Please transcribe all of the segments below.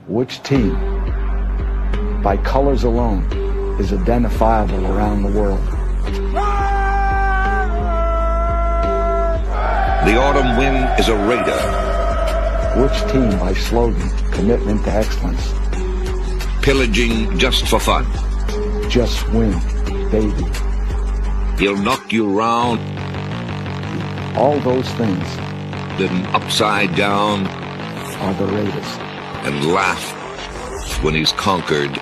Which team, by colors alone, is identifiable around the world? The autumn wind is a Raider. Which team, by slogan, commitment to excellence? Pillaging just for fun. Just win, baby. He'll knock you round. All those things Then upside down are the Raiders. and laugh when he's conquered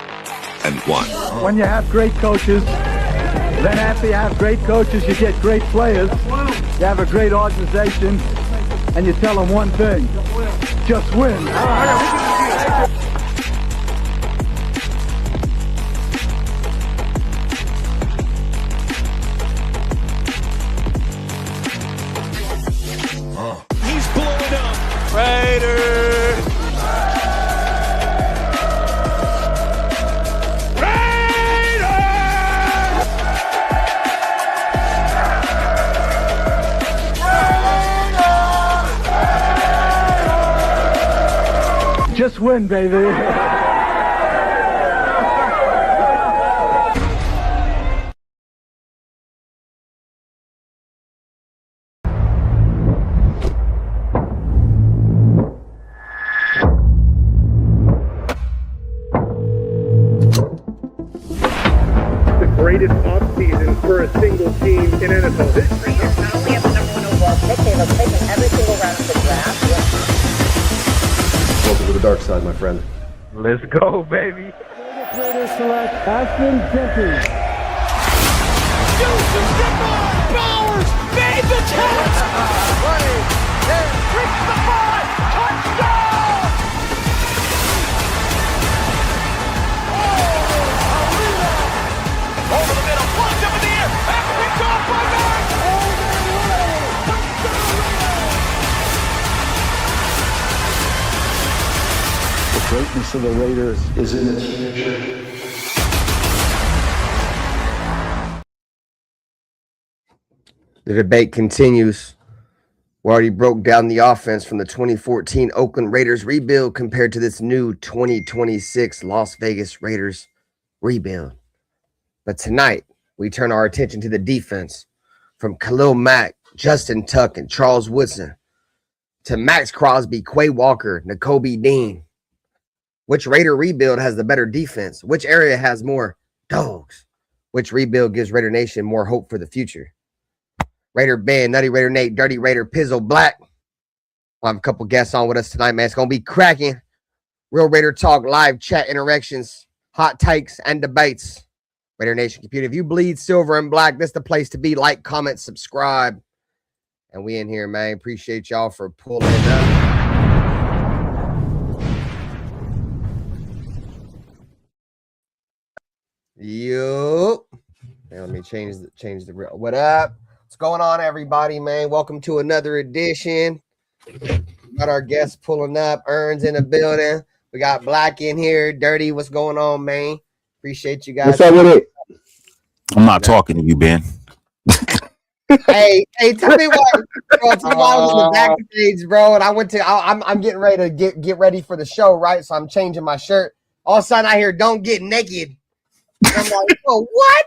and won. When you have great coaches, then after you have great coaches, you get great players. You have a great organization, and you tell them one thing: just win. He's blowing up. Raiders! Just win, baby. The greatest offseason for a single team in NFL history. Not only have the number one overall pick, they have a pick in every single round of the draft. Welcome to the dark side, my friend. Let's go, baby. Raiders select Ashton Jenkins. Bowers made the catch! Reach the 5! Touchdown! Over the middle, plugged up in the air, and picked off by Mack! The greatness of the Raiders is in its future. The debate continues. We already broke down the offense from the 2014 Oakland Raiders rebuild compared to this new 2026 Las Vegas Raiders rebuild. But tonight, we turn our attention to the defense from Khalil Mack, Justin Tuck, and Charles Woodson to Max Crosby, Quay Walker, Nakobe Dean. Which Raider rebuild has the better defense? Which area has more dogs? Which rebuild gives Raider Nation more hope for the future? Raider Ben, Nutty Raider Nate, Dirty Raider Pizzle Black. We'll have a couple guests on with us tonight, man. It's going to be cracking. Real Raider Talk, live chat interactions, hot takes, and debates. Raider Nation Computer. If you bleed silver and black, this is the place to be. Like, comment, subscribe. And we in here, man. Appreciate y'all for pulling up. Yup. Let me change the real. What up? What's going on, everybody, man? Welcome to another edition. Got our guests pulling up. Earns in the building. We got Black in here. Dirty, what's going on, man? Appreciate you guys. What's up with it? I'm not talking to you, Ben. Hey, tell me what. Bro, I was in the backstage, bro, and I went to. I'm getting ready to get ready for the show, right? So I'm changing my shirt. All of a sudden, I hear "Don't get naked." And I'm like, oh, what?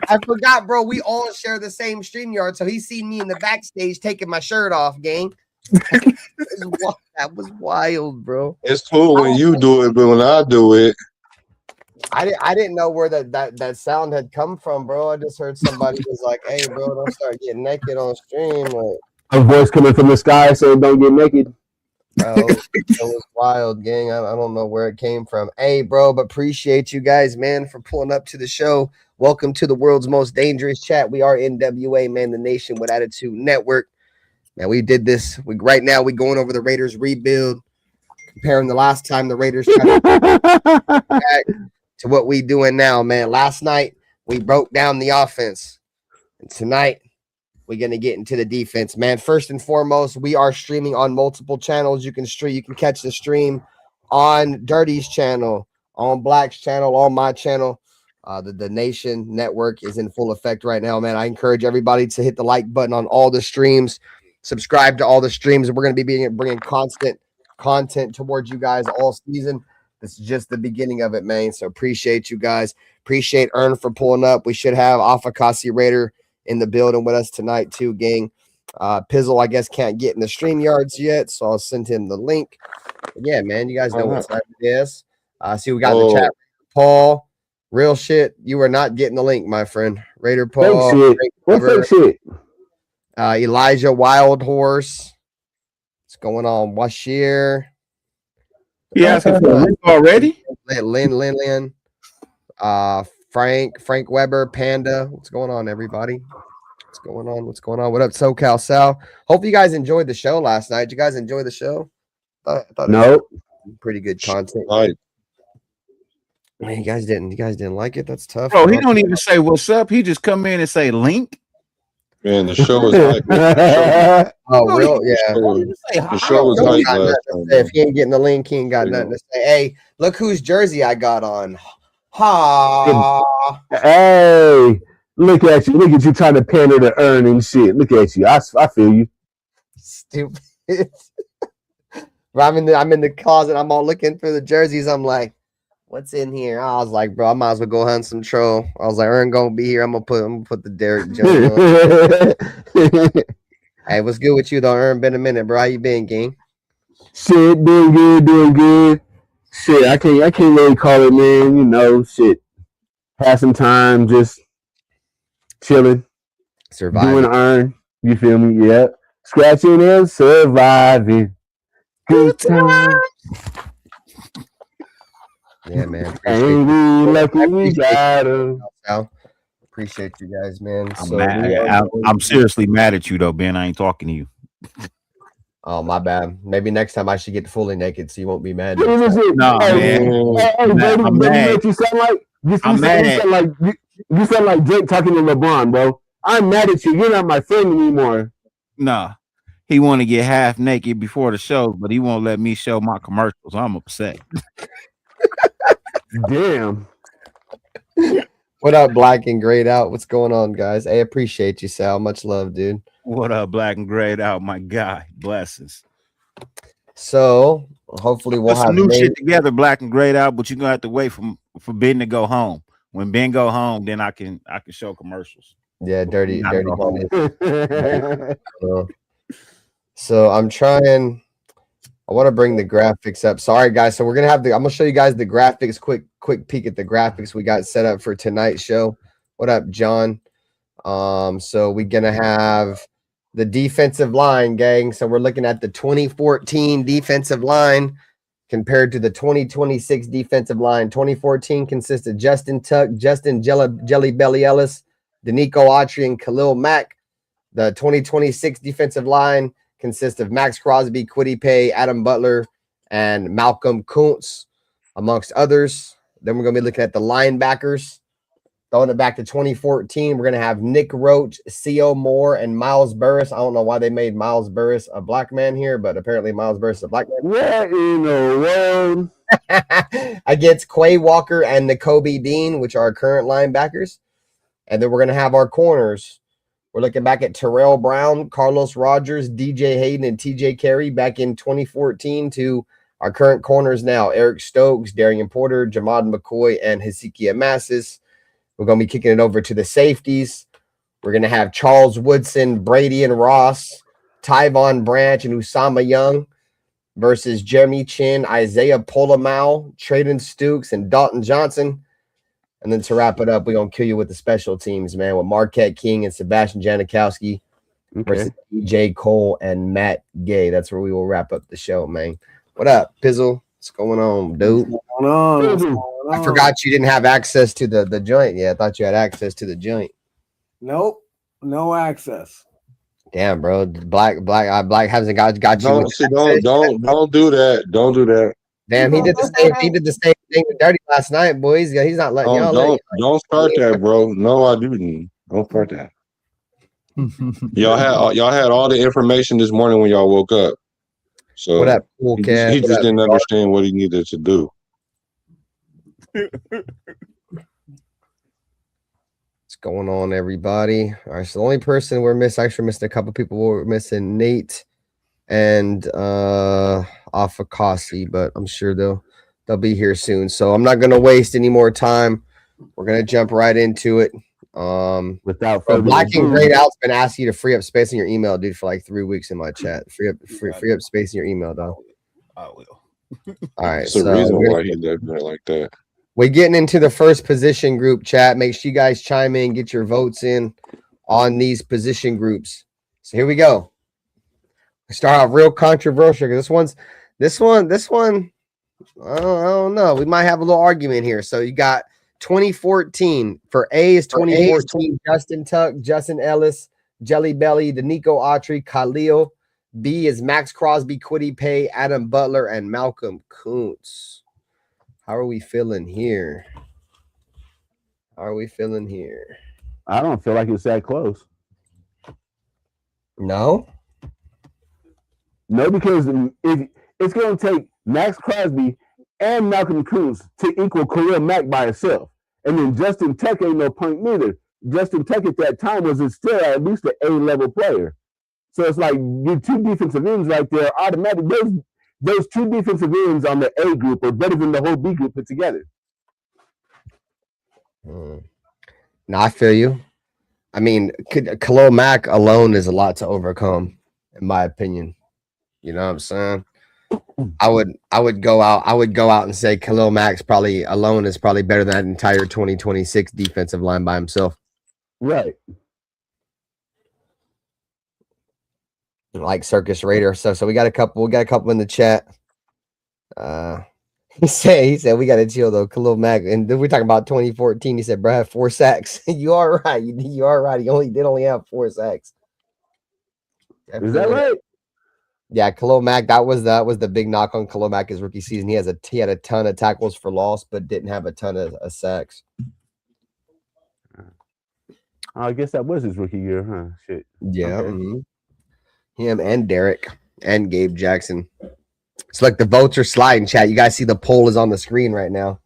I forgot, bro. We all share the same StreamYard, so he seen me in the backstage taking my shirt off, gang. That was wild, bro. It's cool when you do it, but when I do it, I didn't know where that sound had come from, bro. I just heard somebody was like, "Hey, bro, don't start getting naked on stream." Like, a voice coming from the sky saying, "Don't get naked." bro, it was wild, gang. I don't know where it came from. Hey, bro, but appreciate you guys, man, for pulling up to the show. Welcome to the world's most dangerous chat. We are NWA, man, the Nation with Attitude Network. Man, we did this. Right now, we going over the Raiders rebuild, comparing the last time the Raiders tried to back to what we doing now, man. Last night, we broke down the offense. And tonight, we're going to get into the defense, man. First and foremost, we are streaming on multiple channels. You can catch the stream on Dirty's channel, on Black's channel, on my channel. The Nation Network is in full effect right now, man. I encourage everybody to hit the like button on all the streams, subscribe to all the streams. We're going to be bringing constant content towards you guys all season. This is just the beginning of it, man. So appreciate you guys. Appreciate Ern for pulling up. We should have Afakasi Raider in the building with us tonight too, gang. Pizzle, I guess, can't get in the StreamYards yet, so I'll send him the link. But yeah, man, you guys know what time it is. See, we got in the chat. Paul, real shit. You are not getting the link, my friend. Raider Paul. What's shit? Elijah Wild Horse. What's going on? Washir. Yeah, already. Lynn. Frank Weber, Panda. What's going on, everybody? What's going on? What up, SoCal Sal? Hope you guys enjoyed the show last night. Did you guys enjoy the show? I thought it was pretty good content. Right. Man, you guys didn't like it. That's tough. Bro, he don't even say what's up. He just come in and say link. Man, the show was hype. Oh, real? Yeah. The show was hype last time. If he ain't getting the link, he ain't got nothing to say. Hey, look whose jersey I got on. Ha! Hey, look at you. Look at you trying to pander to Earn and shit. Look at you. I feel you. Stupid. I'm in the closet. I'm all looking through the jerseys. I'm like, what's in here? I was like, bro, I might as well go hunt some troll. I was like, Earn gonna be here. I'm gonna put the Derek Jones on. Hey, what's good with you though, Earn? Been a minute, bro. How you been, gang? Shit, doing good. Shit, I can't really call it, man. You know, shit. Passing time, just chilling, surviving, doing Earn. You feel me? Yeah, scratching and surviving. Good time. Yeah, man. Ain't we lucky we got him. Appreciate you guys, man. I'm seriously mad at you though, Ben. I ain't talking to you. Oh, my bad. Maybe next time I should get fully naked so you won't be mad. No, man. I'm mad. You sound like you sound like Jake talking to LeBron, bro. I'm mad at you. You're not my friend anymore. Nah. He want to get half naked before the show, but he won't let me show my commercials. I'm upset. Damn. What up, Black and Grayed Out? What's going on, guys? I appreciate you, Sal. Much love, dude. What up, Black and Grayed Out, my guy? Blessings. So hopefully we'll have some new shit together, Black and Grayed Out, but you're gonna have to wait for Ben to go home. When Ben go home, then I can show commercials. Yeah, dirty. So I'm trying. I want to bring the graphics up. Sorry, guys. So we're gonna have I'm gonna show you guys the graphics. Quick peek at the graphics we got set up for tonight's show. What up, John? So we're gonna have the defensive line, gang. So we're looking at the 2014 defensive line compared to the 2026 defensive line. 2014 consists of Justin Tuck, Justin Jelly Belly Ellis, Danico Autry, and Khalil Mack. The 2026 defensive line consists of Max Crosby, Kwity Paye, Adam Butler, and Malcolm Kuntz, amongst others. Then we're going to be looking at the linebackers. Throwing it back to 2014, we're going to have Nick Roach, C.O. Moore, and Miles Burris. I don't know why they made Miles Burris a black man here, but apparently Miles Burris is a black man. What in the world? Against Quay Walker and Nakobe Dean, which are our current linebackers. And then we're going to have our corners. We're looking back at Terrell Brown, Carlos Rogers, DJ Hayden, and TJ Carey back in 2014 to our current corners now, Eric Stokes, Darian Porter, Jamad McCoy, and Hezekiah Massis. We're going to be kicking it over to the safeties. We're going to have Charles Woodson, Brady and Ross, Tyvon Branch, and Usama Young versus Jeremy Chin, Isaiah Polamau, Traden Stukes, and Dalton Johnson. And then to wrap it up, we're going to kill you with the special teams, man, with Marquette King and Sebastian Janikowski versus DJ Cole and Matt Gay. That's where we will wrap up the show, man. What up, Pizzle? What's going on, dude? What's going on? I forgot you didn't have access to the joint. Yeah, I thought you had access to the joint. Nope, no access. Damn, bro. Black hasn't got you. Don't do that. Don't do that. Damn, he did the same thing with Dirty last night, boys. He's not letting y'all. Don't start that, bro. No, I didn't. Don't start that. y'all had all the information this morning when y'all woke up. So what up, cool cat? He just didn't understand what he needed to do. What's going on, everybody? All right, so the only person we're missing, actually missing a couple people. We're missing Nate and Afakasi, but I'm sure they'll be here soon. So I'm not gonna waste any more time. We're gonna jump right into it. Without further Black and ado, Grayed Out's been asking you to free up space in your email, dude, for like 3 weeks in my chat. Free up space in your email, dog. I will. All right, That's the reason why he lived there like that. we're getting into the first position group chat. Make sure you guys chime in, get your votes in on these position groups. So here we go. We start off real controversial because this one. I don't know. We might have a little argument here. So you got 2014 for A is 2014. Justin Tuck, Justin Ellis, Jelly Belly, Danico Autry, Khalil. B is Max Crosby, Kwity Paye, Adam Butler, and Malcolm Kuntz. How are we feeling here? I don't feel like it's that close. No, because if it's going to take Max Crosby and Malcolm Kuntz to equal Khalil Mack by itself, and then Justin Tuck ain't no punk neither. Justin Tuck at that time was still at least an A-level player. So it's like your two defensive ends right there, automatic. Those two defensive ends on the A group are better than the whole B group put together. No, I feel you. I mean, Khalil Mack alone is a lot to overcome, in my opinion. You know what I'm saying? I would go out and say Khalil Mack alone is probably better than that entire 2026 defensive line by himself. Right. Like Circus Raider. So we got a couple in the chat. He said we got to chill though. Khalil Mack, and then we're talking about 2014. He said, "Bro, I had 4 sacks." You are right. You are right. He only have 4 sacks. Definitely. Is that right? Yeah, Khalil Mack. That was the big knock on Khalil Mack his rookie season. He had a ton of tackles for loss, but didn't have a ton of sacks. I guess that was his rookie year, huh? Shit. Yeah. Okay. Mm-hmm. Him and Derek and Gabe Jackson. It's like the votes are sliding, chat. You guys see the poll is on the screen right now.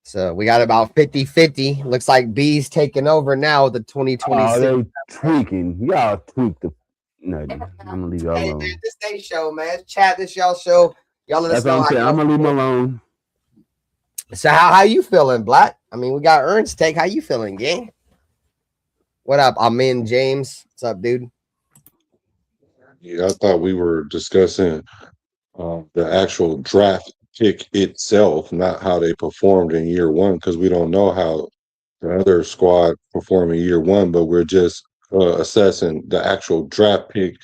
So we got about 50-50. Looks like B's taking over now with the 2026. Oh, they tweaking. Y'all tweak the. No, I'm gonna leave y'all alone. Hey man, this day show, man. Chat, this y'all show. Y'all let us know. I'm gonna leave them alone. So how you feeling, Black? I mean, we got Ernst take. How you feeling, gang? What up? I'm in James. What's up, dude? Yeah, I thought we were discussing the actual draft pick itself, not how they performed in year one, because we don't know how the other squad performed in year one, but we're just assessing the actual draft pick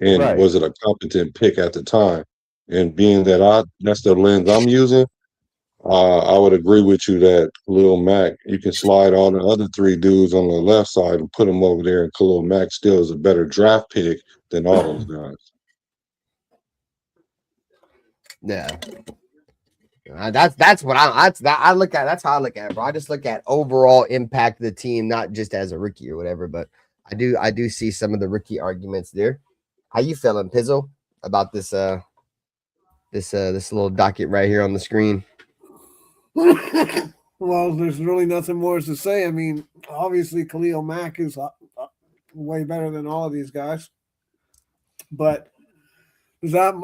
and Right. Was it a competent pick at the time? And being that that's the lens I'm using, I would agree with you that Khalil Mack, you can slide all the other 3 dudes on the left side and put them over there, and Khalil Mack still is a better draft pick than all those guys. Yeah. That's I look at. That's how I look at it, bro. I just look at overall impact of the team, not just as a rookie or whatever. But I do see some of the rookie arguments there. How you feeling, Pizzo, about this little docket right here on the screen? Well, there's really nothing more to say. I mean, obviously Khalil Mack is way better than all of these guys. But is that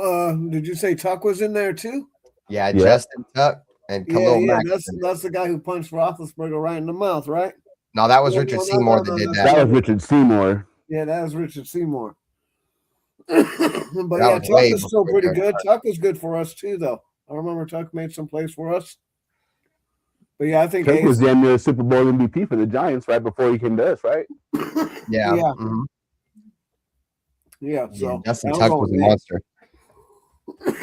did you say Tuck was in there too? Yeah, Justin Tuck and Khalil Mack. That's the guy who punched Roethlisberger right in the mouth, right? No, that was Richard Seymour that did that. That was Richard Seymour. Yeah, that was Richard Seymour. But That yeah, was Tuck way is still before pretty Derek good. Tuck is good for us too, though. I remember Tuck made some plays for us. But yeah, I think Tuck was damn near Super Bowl MVP for the Giants right before he came to us, right? Yeah. Yeah. Mm-hmm. Yeah, so Justin Tuck was a monster.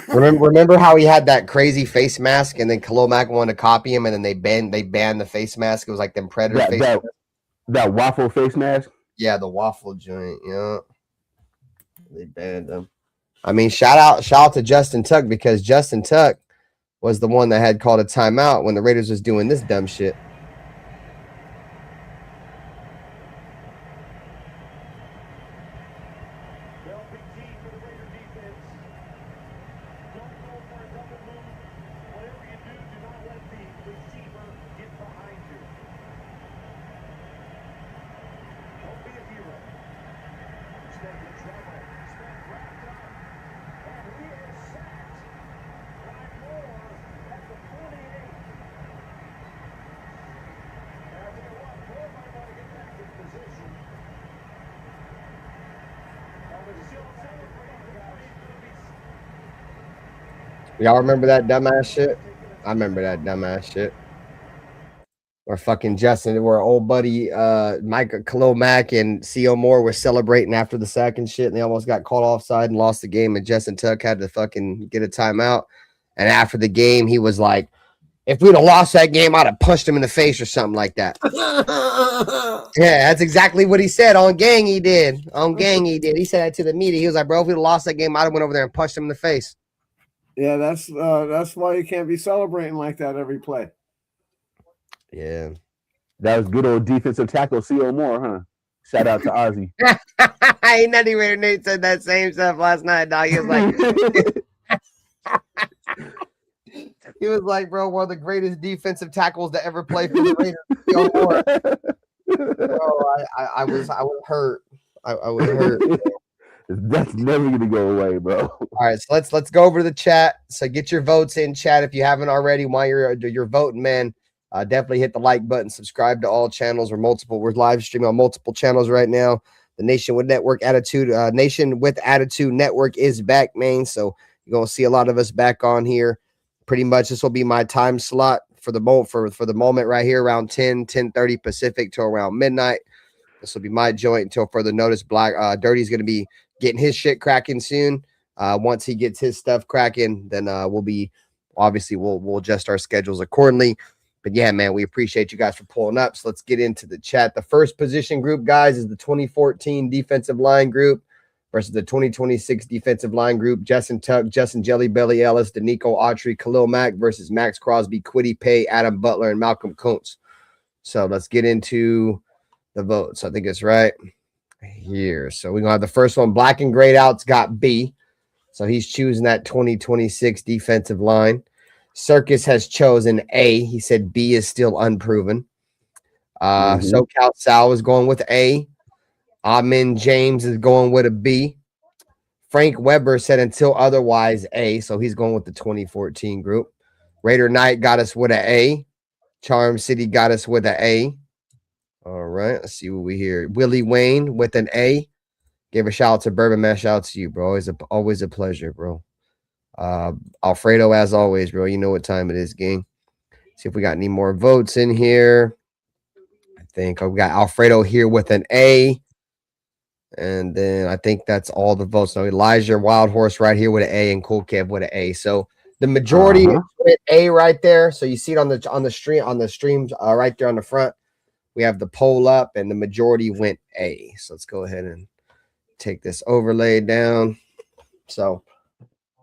Remember how he had that crazy face mask, and then Khalil Mack wanted to copy him, and then they banned the face mask. It was like them Predator face mask. That waffle face mask. Yeah, the waffle joint. Yeah, they banned them. I mean, shout out to Justin Tuck, because Justin Tuck was the one that had called a timeout when the Raiders was doing this dumb shit. Y'all remember that dumbass shit? I remember that dumbass shit. Where fucking Justin, where old buddy Khalil Mack and C.O. Moore were celebrating after the sack and shit, and they almost got caught offside and lost the game, and Justin Tuck had to fucking get a timeout. And after the game, he was like, if we'd have lost that game, I'd have punched him in the face or something like that. Yeah, that's exactly what he said. On gang, he did. On gang, he did. He said that to the media. He was like, bro, if we'd have lost that game, I'd have went over there and punched him in the face. Yeah, that's why you can't be celebrating like that every play. Yeah. That was good old defensive tackle C.O. Moore, huh? Shout out to Ozzy. Ain't nothing where Nate said that same stuff last night, dog. He was like, he was like, bro, one of the greatest defensive tackles to ever play for the Raiders. C.O. Moore. Bro, I was hurt. I was hurt. That's never gonna go away, bro. All right, so let's go over to the chat. So get your votes in, chat, if you haven't already. While you're voting, man, definitely hit the like button. Subscribe to all channels. We're live streaming on multiple channels right now. The Nation with Attitude Network is back, man. So you're gonna see a lot of us back on here. Pretty much, this will be my time slot for the moment right here, around 10:30 Pacific to around midnight. This will be my joint until further notice. Dirty's gonna be getting his shit cracking soon. Once he gets his stuff cracking, then we'll adjust our schedules accordingly. But yeah, man, we appreciate you guys for pulling up. So let's get into the chat. The first position group, guys, is the 2014 defensive line group versus the 2026 defensive line group. Justin Tuck, Justin Jelly Belly Ellis, Danico Autry, Khalil Mack versus Max Crosby, Kwity Paye, Adam Butler, and Malcolm Kuntz. So let's get into the votes. I think it's right here. So we're gonna have the first one. Black and grayed out's got B. So he's choosing that 2026 defensive line. Circus has chosen A. He said B is still unproven. SoCal Sal is going with A. Amin James is going with a B. Frank Weber said until otherwise A. So he's going with the 2014 group. Raider Knight got us with an A. Charm City got us with an A. All right, let's see what we hear. Willie Wayne with an A. Give a shout out to Bourbon Man. Shout out to you, bro. Always a pleasure, bro. Alfredo, as always, bro. You know what time it is, gang. See if we got any more votes in here. I think we got Alfredo here with an A. And then I think that's all the votes. So Elijah Wild Horse right here with an A and Cool Kev with an A. So the majority with A right there. So you see it on the streams right there on the front. We have the poll up and the majority went A. So let's go ahead and take this overlay down. So,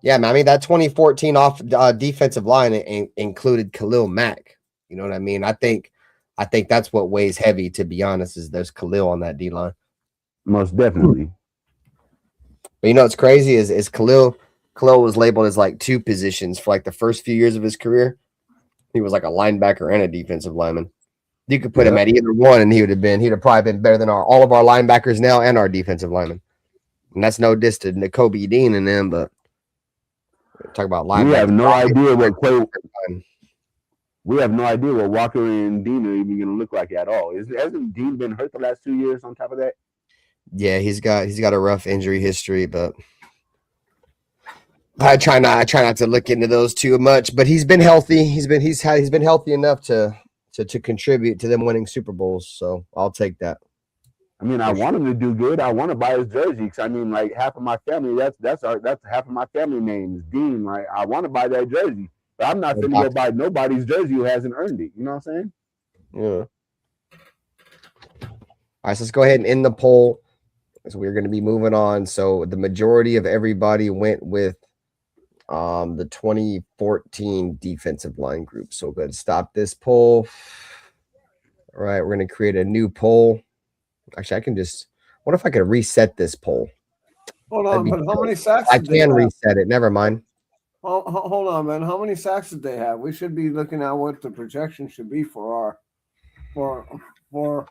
yeah, man, I mean, that 2014 defensive line included Khalil Mack. You know what I mean? I think that's what weighs heavy, to be honest, is there's Khalil on that D-line. Most definitely. But you know what's crazy is Khalil was labeled as like two positions for like the first few years of his career. He was like a linebacker and a defensive lineman. You could put him at either one, and he'd have probably been better than all of our linebackers now and our defensive linemen. And that's no diss to Nakobe Dean and them, but talk about linebackers. We have no idea what Walker and Dean are even going to look like at all. Hasn't Dean been hurt the last 2 years? On top of that, yeah, he's got a rough injury history, but I try not to look into those too much. But he's been healthy. He's been healthy enough to contribute to them winning Super Bowls. So I'll take that. I mean, I want him to do good. I want to buy his jersey because I mean, like half of my family, that's half of my family name is Dean, right? I want to buy that jersey, but I'm not going to go buy nobody's jersey who hasn't earned it. You know what I'm saying? Yeah. All right, so let's go ahead and end the poll. So we're going to be moving on. So the majority of everybody went with the 2014 defensive line group. So go ahead and stop this poll. All right, we're going to create a new poll. Actually, what if I could reset this poll? Hold on, but how many sacks? I can reset it. Never mind. Hold on, man. How many sacks did they have? We should be looking at what the projection should be for you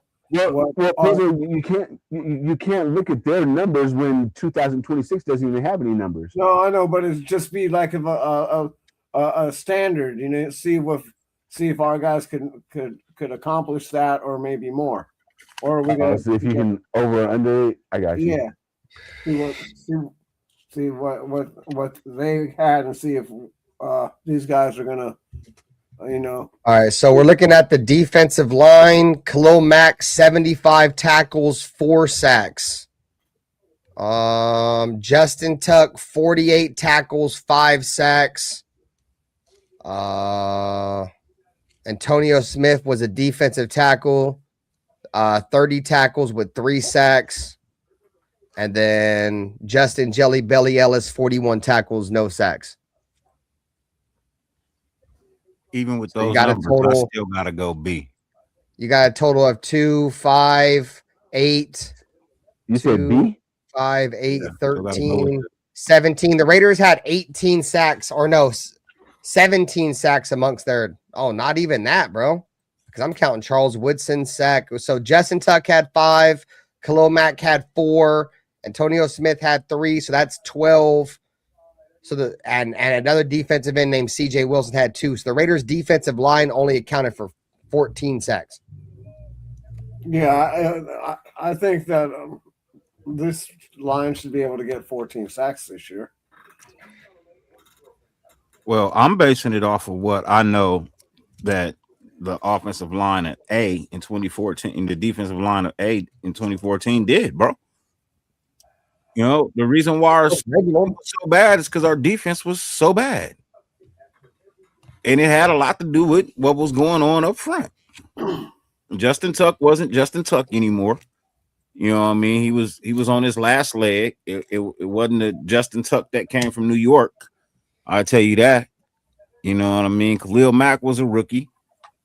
can't look at their numbers when 2026 doesn't even have any numbers. No, I know, but it's just be like a standard, you know. See if our guys could accomplish that or maybe more. Or are we gonna see if you can over or under it? I got you. Yeah. See what they had and see if these guys are gonna, you know. All right, so we're looking at the defensive line. Khalil Mack, 75 tackles, 4 sacks. Justin Tuck, 48 tackles, 5 sacks. Antonio Smith was a defensive tackle, 30 tackles with 3 sacks. And then Justin Jelly Belly Ellis, 41 tackles, no sacks. Even with So you those got a numbers, total- I still gotta go B. You got a total of 2, 5, 8. You said 2, B? 5, 8, Yeah, still gotta go 13, with 17. The Raiders had 18 sacks, or no, 17 sacks amongst their. Oh, not even that, bro. Because I'm counting Charles Woodson's sack. So Justin Tuck had 5, Khalil Mack had 4, Antonio Smith had 3, so that's 12. So and another defensive end named CJ Wilson had 2. So the Raiders' defensive line only accounted for 14 sacks. Yeah, I think that this line should be able to get 14 sacks this year. Well, I'm basing it off of what I know that the offensive line at A in 2014, and the defensive line of A in 2014 did, bro. You know, the reason why our schedule was so bad is because our defense was so bad. And it had a lot to do with what was going on up front. Justin Tuck wasn't Justin Tuck anymore. You know what I mean? He was on his last leg. It wasn't the Justin Tuck that came from New York. I tell you that. You know what I mean? Khalil Mack was a rookie.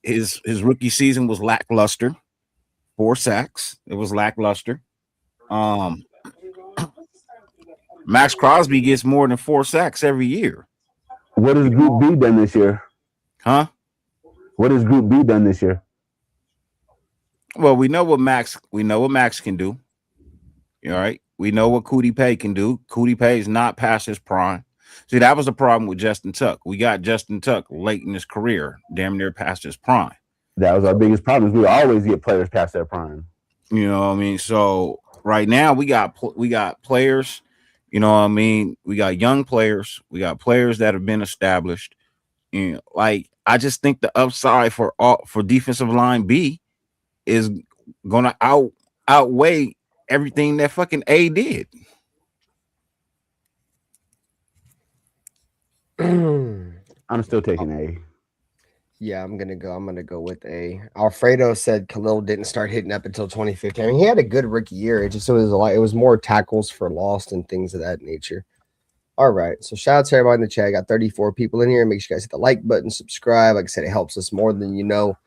His rookie season was lackluster. 4 sacks. It was lackluster. Max Crosby gets more than 4 sacks every year. What has Group B done this year? Huh? What has Group B done this year? Well, we know what Max can do. All right. We know what Cootie Pay can do. Cootie Pay is not past his prime. See, that was the problem with Justin Tuck. We got Justin Tuck late in his career, damn near past his prime. That was our biggest problem. We always get players past their prime. You know what I mean? So right now we got players. You know what I mean? We got young players. We got players that have been established. You know, like I just think the upside for defensive line B is gonna outweigh everything that fucking A did. I'm still taking A. Yeah, I'm gonna go with A. Alfredo said Khalil didn't start hitting up until 2015. I mean, he had a good rookie year. It was more tackles for lost and things of that nature. All right. So shout out to everybody in the chat. I got 34 people in here. Make sure you guys hit the like button, subscribe. Like I said, it helps us more than you know.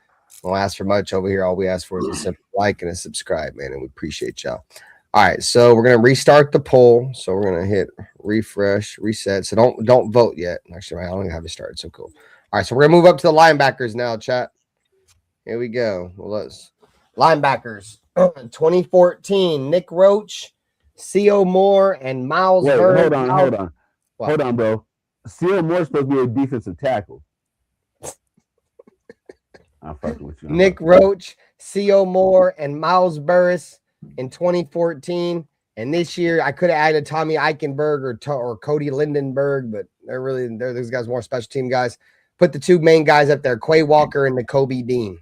We don't ask for much over here. All we ask for is a simple like and a subscribe, man. And we appreciate y'all. All right, so we're gonna restart the poll. So we're gonna hit refresh, reset. So don't vote yet. Actually, I don't even have it started. So cool. All right, so we're gonna move up to the linebackers now, chat. Here we go. Well, let's linebackers. 2014, Nick Roach, C.O. Moore, and Miles Byrd. Hold on, bro. C.O. Moore's supposed to be a defensive tackle. I'm fucking with you. Nick Roach, C.O. Moore, and Miles Burris in 2014. And this year, I could have added Tommy Eichenberg or Cody Lindenberg, but they're those guys more special team guys. Put the 2 main guys up there, Quay Walker and Nakobe Dean.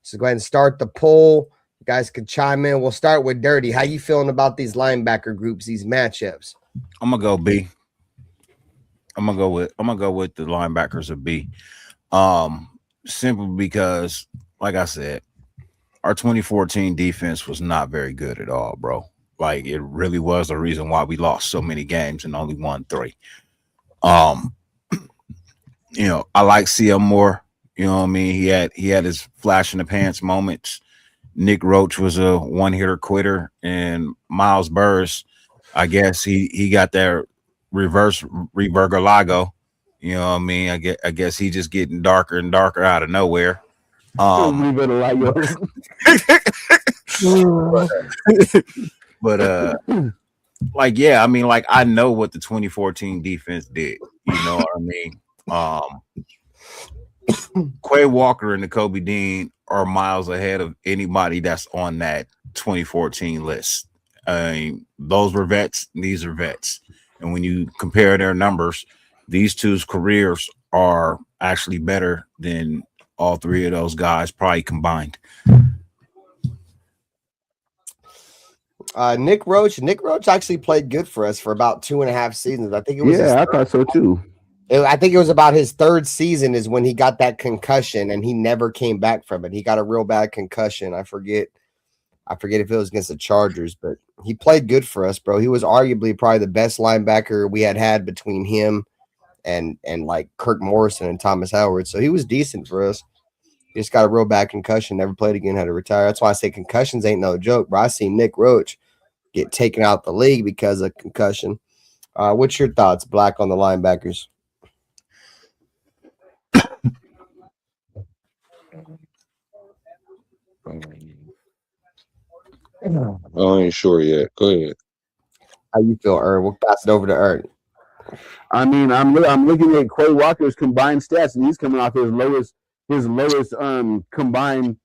So go ahead and start the poll. You guys can chime in. We'll start with Dirty. How you feeling about these linebacker groups, these matchups? I'm gonna go B. I'm gonna go with the linebackers of B. Simply because, like I said, our 2014 defense was not very good at all, bro. Like it really was the reason why we lost so many games and only won 3. You know, I like C.O. Moore. You know what I mean? He had his flash in the pants moments. Nick Roach was a one-hitter quitter, and Miles Burris, I guess he got that reverse Revergalago. You know what I mean? I guess he just getting darker and darker out of nowhere. But like, yeah, I mean, like I know what the 2014 defense did. You know what I mean? Quay Walker and Nakobe Dean are miles ahead of anybody that's on that 2014 list. Those were vets, these are vets. And when you compare their numbers, these two's careers are actually better than all three of those guys probably combined. Nick Roach actually played good for us for about 2.5 seasons. I think it was. Yeah, I thought so too. I think it was about his third season is when he got that concussion, and he never came back from it. He got a real bad concussion. I forget if it was against the Chargers, but he played good for us, bro. He was arguably probably the best linebacker we had between him and like Kirk Morrison and Thomas Howard. So he was decent for us. He just got a real bad concussion, never played again, had to retire. That's why I say concussions ain't no joke, bro. I seen Nick Roach get taken out the league because of concussion. What's your thoughts, Black, on the linebackers? I ain't sure yet. Go ahead. How you feel, Ern? We'll pass it over to Ern. I mean, I'm looking at Quay Walker's combined stats, and he's coming off his lowest combined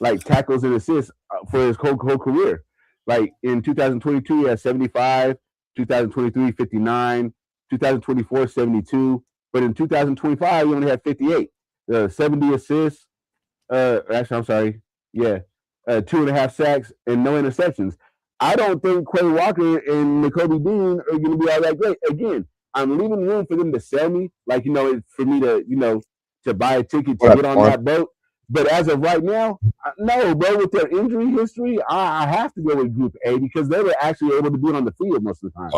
like tackles and assists for his whole career. Like in 2022, he had 75, 2023, 59, 2024, 72. But in 2025, he only had 58. 70 assists. Actually, I'm sorry. Yeah. 2.5 sacks and no interceptions. I don't think Quay Walker and Nakobe Dean are going to be all that great. Again, I'm leaving room for them to sell me, like, for me to, to buy a ticket to get on that boat. But as of right now, no, bro, with their injury history, I have to go with Group A because they were actually able to do it on the field most of the time.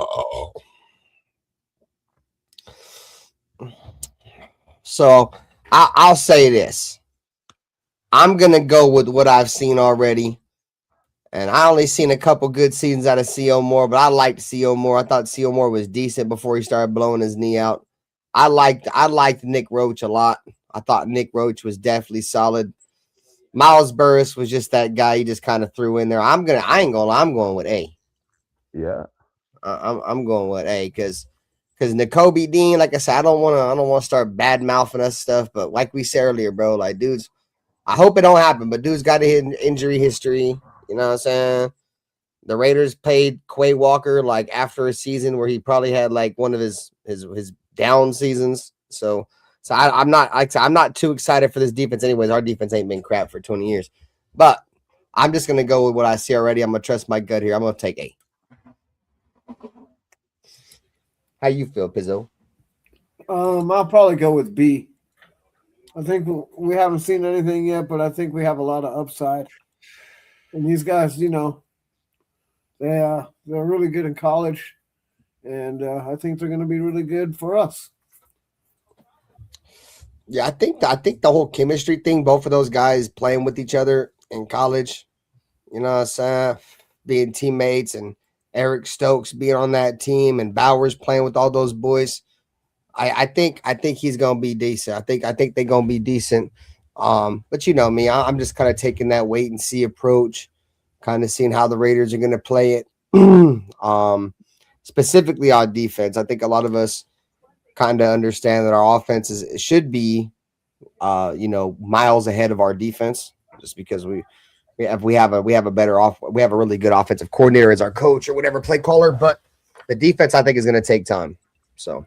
So I'll say this. I'm going to go with what I've seen already. And I only seen a couple good seasons out of C.O. Moore, but I liked C.O. Moore. I thought C.O. Moore was decent before he started blowing his knee out. I liked Nick Roach a lot. I thought Nick Roach was definitely solid. Miles Burris was just that guy he just kind of threw in there. I'm going with A. Yeah. I'm going with A because Nakobe Dean, like I said, I don't want to start bad mouthing us stuff, but like we said earlier, bro, like dudes, I hope it don't happen, but dude's got a injury history. You know what I'm saying? The Raiders paid Quay Walker like after a season where he probably had like one of his down seasons. So I'm not too excited for this defense anyways. Our defense ain't been crap for 20 years. But I'm just gonna go with what I see already. I'm gonna trust my gut here. I'm gonna take A. How you feel, Pizzo? I'll probably go with B. I think we haven't seen anything yet, but I think we have a lot of upside. And these guys, they're really good in college, and I think they're going to be really good for us. Yeah, I think the whole chemistry thing, both of those guys playing with each other in college, being teammates, and Eric Stokes being on that team, and Bowers playing with all those boys. I think he's gonna be decent. I think they're gonna be decent. But you know me, I'm just kind of taking that wait and see approach, kind of seeing how the Raiders are gonna play it. Specifically on defense, I think a lot of us kind of understand that our offense should be, miles ahead of our defense, just because we have a really good offensive coordinator as our coach or whatever play caller. But the defense, I think, is gonna take time. So.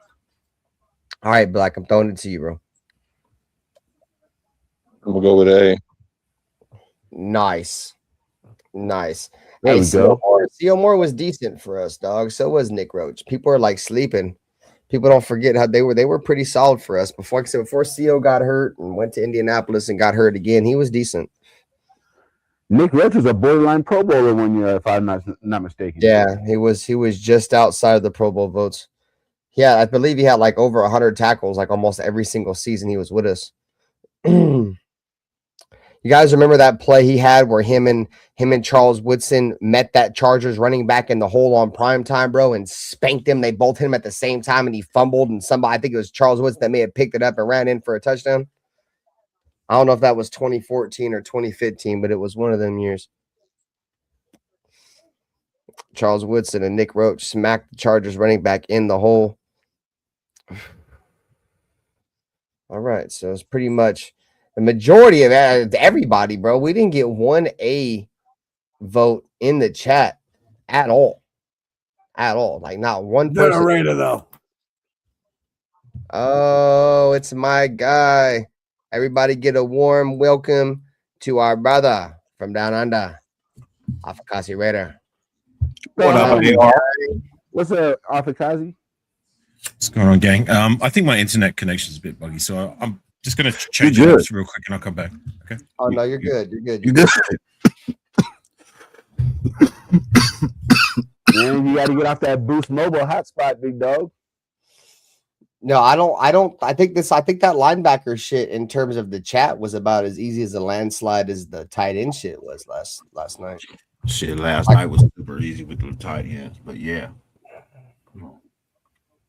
All right, Black, I'm throwing it to you, bro. We'll go with A. Nice. There we go. C.O. Moore was decent for us, dog. So was Nick Roach. People are like sleeping. People don't forget how they were pretty solid for us. Before C.O. got hurt and went to Indianapolis and got hurt again, he was decent. Nick Roach was a borderline Pro Bowler 1 year, if I'm not mistaken. Yeah, he was just outside of the Pro Bowl votes. Yeah, I believe he had like over 100 tackles, like almost every single season he was with us. You guys remember that play he had where him and Charles Woodson met that Chargers running back in the hole on prime time, bro, and spanked him. They both hit him at the same time, and he fumbled, and I think it was Charles Woodson that may have picked it up and ran in for a touchdown. I don't know if that was 2014 or 2015, but it was one of them years. Charles Woodson and Nick Roach smacked the Chargers running back in the hole. All right, so it's pretty much the majority of everybody, bro. We didn't get one A vote in the chat at all. Like not one person. Raider, though. Oh, it's my guy. Everybody get a warm welcome to our brother from down under, Afakasi Raider. What up, AR? What's up, Afakazi? What's going on, gang? I think my internet connection is a bit buggy, so I'm just gonna change You're it good. up real quick, and I'll come back. Okay. Oh no, you're good. You're good. You good? Man, you got to get off that Boost Mobile hotspot, big dog. No, I don't. I think that linebacker shit in terms of the chat was about as easy as a landslide as the tight end shit was last night. Shit, last night was super easy with the tight ends, but yeah.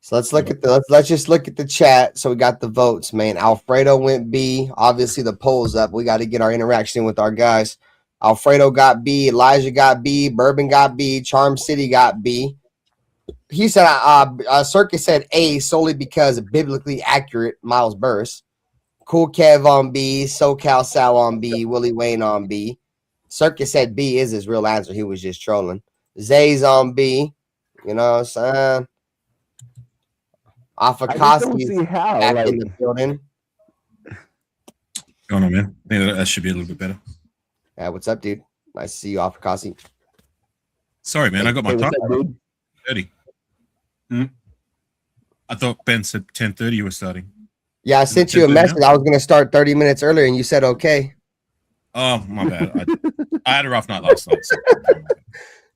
So let's look at let's just look at the chat. So we got the votes, man. Alfredo went B. Obviously the poll's up. We got to get our interaction with our guys. Alfredo got B. Elijah got B. Bourbon got B. Charm City got B. He said, Circus said A solely because of biblically accurate Miles Burris. Cool Kev on B. SoCal Sal on B. Willie Wayne on B. Circus said B is his real answer. He was just trolling. Zay's on B. You know what I'm saying? Afakasi's back in the building. Going on, man? I think that should be a little bit better. Yeah, what's up, dude? Nice to see you, Afakasi. Sorry, man. I got my What's time. up, dude? 30. I thought Ben said 10:30 you were starting. Yeah, I sent you a message. I was going to start 30 minutes earlier, and you said okay. Oh, my bad. I had a rough night last night. So.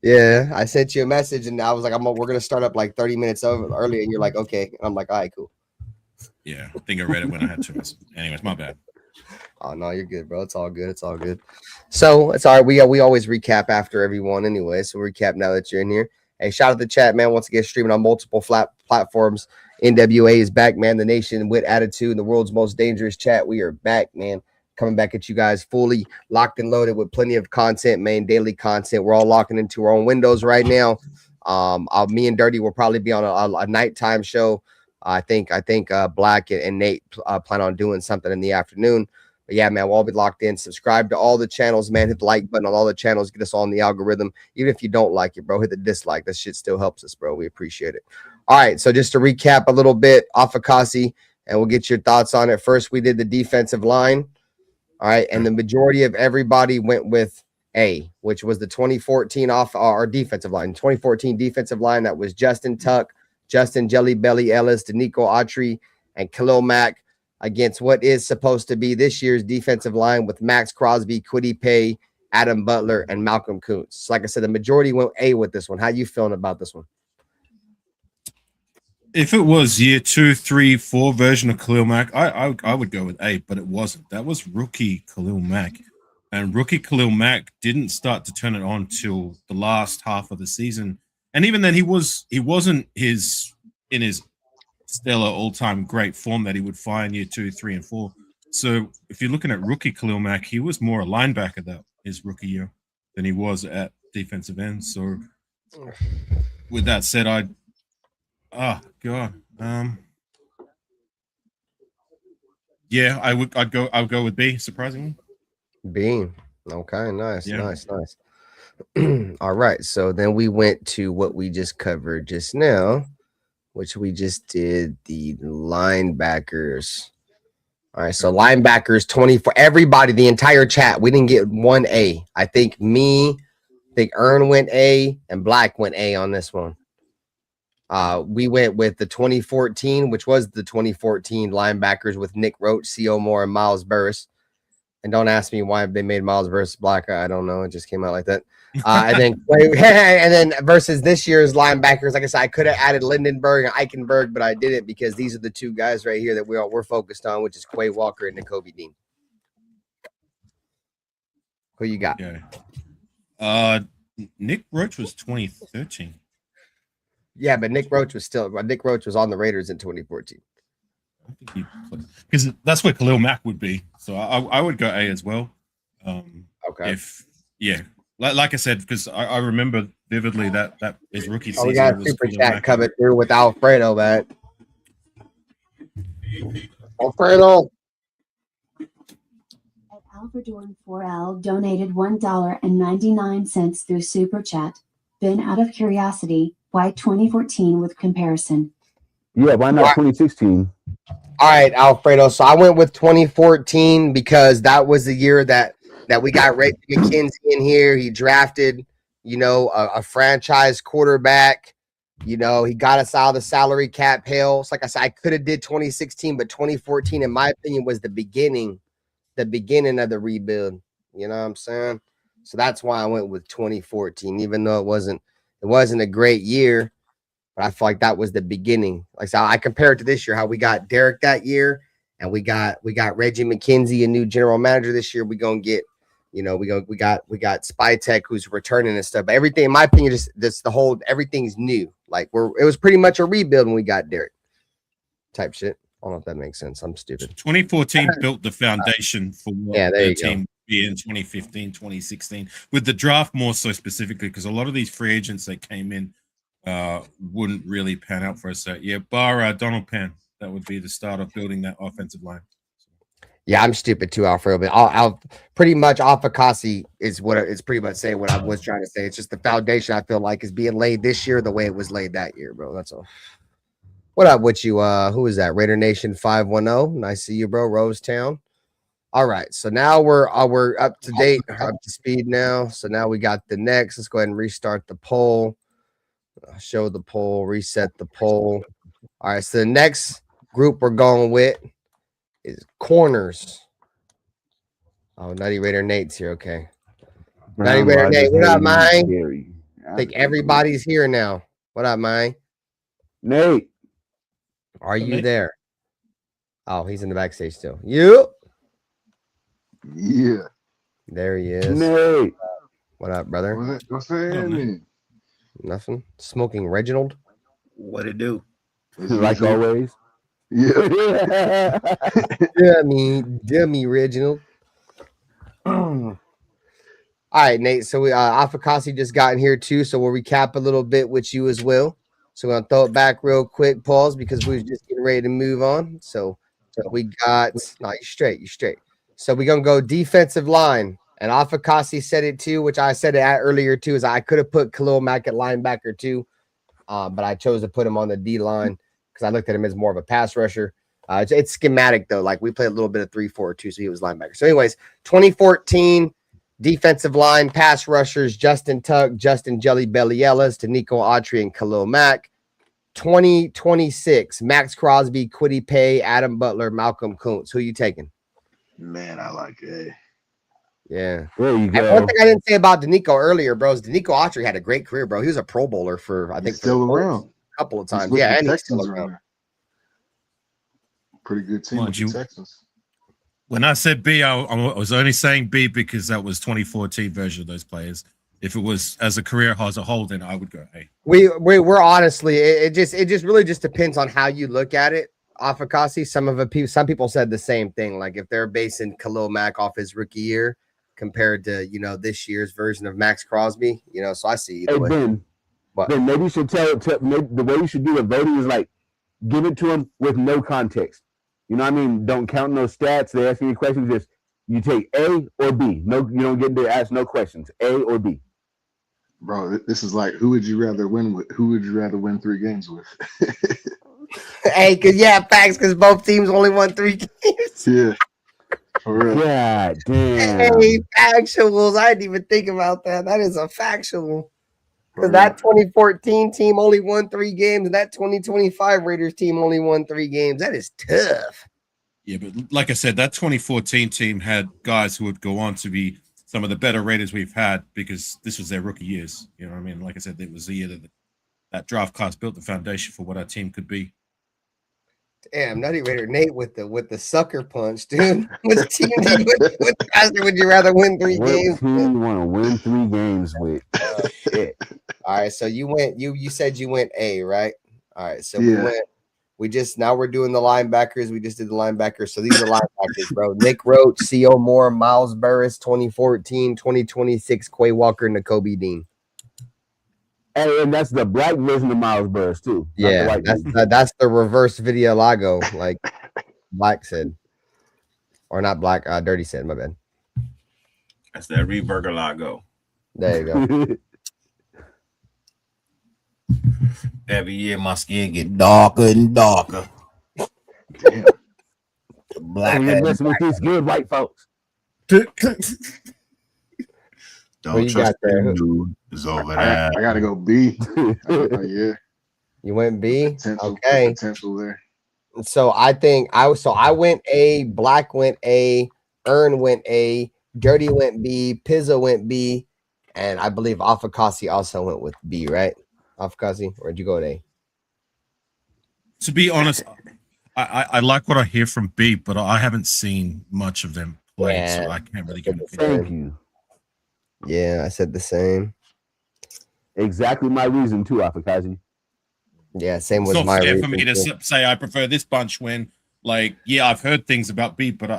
Yeah, I sent you a message, and I was like, we're going to start up like 30 minutes earlier, and you're like, okay. And I'm like, all right, cool. Yeah, I think I read it when I had to. Anyways, my bad. Oh, no, you're good, bro. It's all good. It's all good. So it's all right. We always recap after everyone anyway, so recap now that you're in here. Hey, shout out to the chat, man. Once again, streaming on multiple platforms. NWA is back, man. The nation with attitude, the world's most dangerous chat. We are back, man. Coming back at you guys fully locked and loaded with plenty of content, man. Daily content. We're all locking into our own windows right now. Me and Dirty will probably be on a nighttime show. I think Black and Nate plan on doing something in the afternoon. But yeah, man, we'll all be locked in. Subscribe to all the channels, man. Hit the like button on all the channels. Get us all in the algorithm. Even if you don't like it, bro, hit the dislike. That shit still helps us, bro. We appreciate it. All right, so just to recap a little bit, Afakasi, and we'll get your thoughts on it. First, we did the defensive line. All right, and the majority of everybody went with A, which was the 2014 our defensive line. 2014 defensive line, that was Justin Tuck, Justin Jelly Belly Ellis, Danico Autry, and Khalil Mack, against what is supposed to be this year's defensive line with Max Crosby, Kwity Paye, Adam Butler, and Malcolm Kuntz. So like I said, the majority went A with this one. How you feeling about this one? If it was year 2, 3, 4 version of Khalil Mack, I would go with A, but it wasn't. That was rookie Khalil Mack. And rookie Khalil Mack didn't start to turn it on till the last half of the season. And even then he wasn't in his stellar all-time great form that he would find year 2, 3, and 4. So if you're looking at rookie Khalil Mack, he was more a linebacker that his rookie year than he was at defensive end. So with that said, I'd go with B, surprisingly. B. Okay, nice, Yeah. nice. All right, so then we went to what we just covered just now, which we just did the linebackers. All right, so linebackers 24. Everybody, the entire chat, we didn't get one A. I think Ern went A and Black went A on this one. We went with the 2014, which was the 2014 linebackers with Nick Roach, C.O. Moore, and Miles Burris. And don't ask me why they made Miles Burris Black. I don't know. It just came out like that. And then versus this year's linebackers, like I said, I could have added Lindenberg and Eichenberg, but I didn't because these are the two guys right here that we're focused on, which is Quay Walker and Nakobe Dean. Who you got? Yeah. Nick Roach was 2013. Yeah, but Nick Roach was on the Raiders in 2014. Because that's where Khalil Mack would be. So I would go A as well. Okay. Like I said, because I remember vividly that his rookie season. We got a super chat coming through with Alfredo, man. Alfredo. Alfredorn4L donated $1.99 through super chat. Been out of curiosity, why 2014 with comparison? Yeah, why not 2016? All right, Alfredo. So I went with 2014 because that was the year that we got Reggie McKenzie in here. He drafted, a franchise quarterback. He got us out of the salary cap hell. So like I said, I could have did 2016, but 2014, in my opinion, was the beginning of the rebuild. You know what I'm saying? So that's why I went with 2014, even though it wasn't a great year. But I feel like that was the beginning. Like so I compare it to this year, how we got Derek that year, and we got Reggie McKenzie, a new general manager this year. We gonna get, we got Spytek who's returning and stuff. But everything, in my opinion, everything's new. Like it was pretty much a rebuild when we got Derek. Type shit. I don't know if that makes sense. I'm stupid. 2014 built the foundation for what the team would be in 2015, 2016, with the draft more so specifically, because a lot of these free agents that came in wouldn't really pan out for us. So yeah, bar Donald Penn, that would be the start of building that offensive line. Yeah, I'm stupid too, Alfredo. But I'll pretty much Afakasi is what it's pretty much saying what I was trying to say. It's just the foundation I feel like is being laid this year the way it was laid that year, bro. That's all. What up with you? Who is that? Raider Nation 510. Nice to see you, bro. Rosetown. All right, so now we're up to date, up to speed now. So now we got the next. Let's go ahead and restart the poll. Show the poll, reset the poll. All right, so the next group we're going with is corners. Oh, Nutty Raider Nate's here. Okay. Nutty Raider Nate, what up, man? I think everybody's here now. What up, man? Nate. Are you there? Oh, he's in the backstage still. You? Yeah. There he is. Nate. What up, brother? What's happening? Nothing. Smoking Reginald. What it do? Like always. Yeah. Dummy Reginald. All right, Nate. So we Afakasi just got in here too. So we'll recap a little bit with you as well. So we're gonna throw it back real quick, pause, because we was just getting ready to move on. So we got you're straight. So we're gonna go defensive line. And Afakasi said it too, which I said it earlier too, is I could have put Khalil Mack at linebacker too, but I chose to put him on the D line because I looked at him as more of a pass rusher. It's schematic though, like we played a little bit of 3-4-2, so he was linebacker. So, anyways, 2014 defensive line pass rushers: Justin Tuck, Justin Jelly Belly Ellis, Danico Autry, and Khalil Mack. 2026 Max Crosby, Kwity Paye, Adam Butler, Malcolm Kuntz. Who you taking? Man, I like it. Yeah. There you go. And one thing I didn't say about Danico earlier, bro, is Danico Autry had a great career, bro. He was a Pro Bowler for, I think, still around a couple of times. Yeah, and he's still around. Pretty good team with the Texans. When I said B, I was only saying B because that was 2014 version of those players. If it was as a career as a whole, then I would go A. We're honestly, it just really just depends on how you look at it. Afakasi, some people said the same thing. Like if they're basing Khalil Mack off his rookie year compared to this year's version of Max Crosby, so I see either way. Ben, maybe you should maybe the way you should do the voting is like give it to him with no context. You know what I mean? Don't count no stats. They ask you questions. Just you take A or B. No, you don't get to ask no questions. A or B. Bro, this is like who would you rather win with? Who would you rather win 3 games with? Hey, facts, because both teams only won 3 games. Yeah. For real. God damn. Hey, factuals. I didn't even think about that. That is a factual. Because that 2014 team only won 3 games, and that 2025 Raiders team only won 3 games. That is tough. Yeah, but like I said, that 2014 team had guys who would go on to be some of the better Raiders we've had because this was their rookie years. You know what I mean? Like I said, it was the year that draft class built the foundation for what our team could be. Damn, Nutty Raider Nate with the sucker punch, dude. Which team would you rather win 3 games? What team you want to win 3 games with? Shit. All right, so you went. You said you went A, right? All right, so yeah. Now we're doing the linebackers. We just did the linebackers. So these are linebackers, bro. Nick Roach, C.O. Moore, Miles Burris, 2014, 2026, Quay Walker, Nakobe Dean. And that's the black version of Miles Burris too. Yeah, that's the reverse Videolago, like Black said, or not Black. Dirty said. My bad. That's that Reburger logo. There you go. Every year my skin get darker and darker. Damn. Black You're messing with these good white folks. Don't What you trust got there? them, dude. It's over I there. gotta go B. Yeah. You went B? Potential, Okay. potential there. So I think I went A, Black went A, Earn went A, Dirty went B, Pizza went B, and I believe Afakasi also went with B, right? Afakasi, or did you go with A? To be honest, I like what I hear from B, but I haven't seen much of them play, so I can't really give an opinion. Thank you. Yeah, I said the same. Exactly my reason too, Afakazi. Yeah, same It's was not my fair reason. for me to say I prefer this bunch when, like, yeah, I've heard things about B, but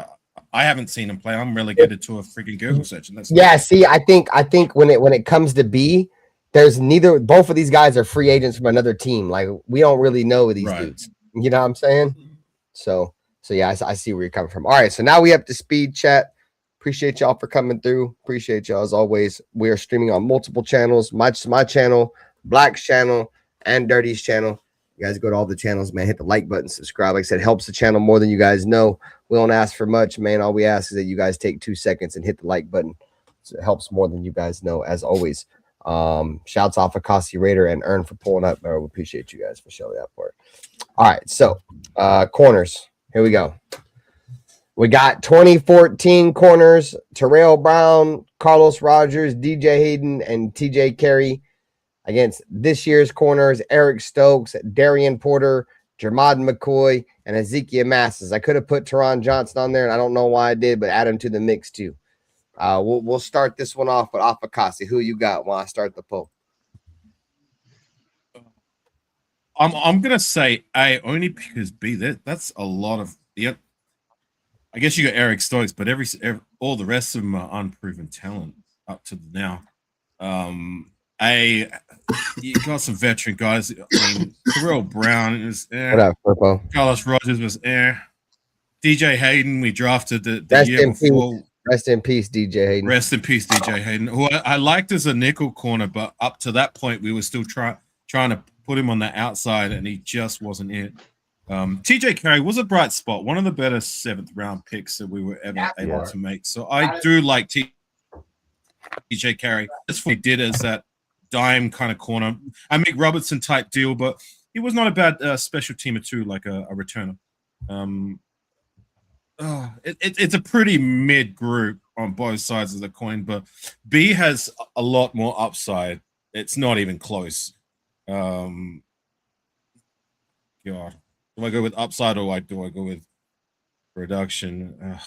I haven't seen him play. I'm relegated to a freaking Google search, and that's Yeah, see, I think when it comes to B, there's both of these guys are free agents from another team. Like, we don't really know these dudes. You know what I'm saying? So yeah, I see where you're coming from. All right, so now we up to speed, chat. Appreciate y'all for coming through. Appreciate y'all as always. We are streaming on multiple channels. My channel, Black's channel, and Dirty's channel. You guys go to all the channels, man. Hit the like button, subscribe. Like I said, helps the channel more than you guys know. We don't ask for much, man. All we ask is that you guys take 2 seconds and hit the like button. So it helps more than you guys know, as always. Shouts off Akasi Raider and Earn for pulling up. We appreciate you guys for showing that part. All right, so corners. Here we go. We got 2014 corners: Terrell Brown, Carlos Rogers, DJ Hayden, and TJ Carey. Against this year's corners: Eric Stokes, Darian Porter, Jermod McCoy, and Ezekiel Masses. I could have put Teron Johnson on there, and I don't know why I did, but add him to the mix too. We'll start this one off with Afakasi. Who you got when I start the poll? I'm gonna say A only because B. That's a lot of I guess you got Eric Stokes, but all the rest of them are unproven talent up to now. You got some veteran guys. I mean, Terrell Brown is What up, Purple? Carlos Rogers was DJ Hayden, we drafted the year before. Rest in peace, DJ Hayden. Rest in peace, DJ Hayden, who I liked as a nickel corner, but up to that point, we were still trying to put him on the outside, and he just wasn't it. TJ Carey was a bright spot, one of the better 7th round picks that we were ever able to make. So I do like TJ Carey. That's what he did as that dime kind of corner, a Mick Robertson type deal, but he was not a bad special teamer too, like a returner. It's a pretty mid group on both sides of the coin, but B has a lot more upside. It's not even close. God, do I go with upside or do I go with production?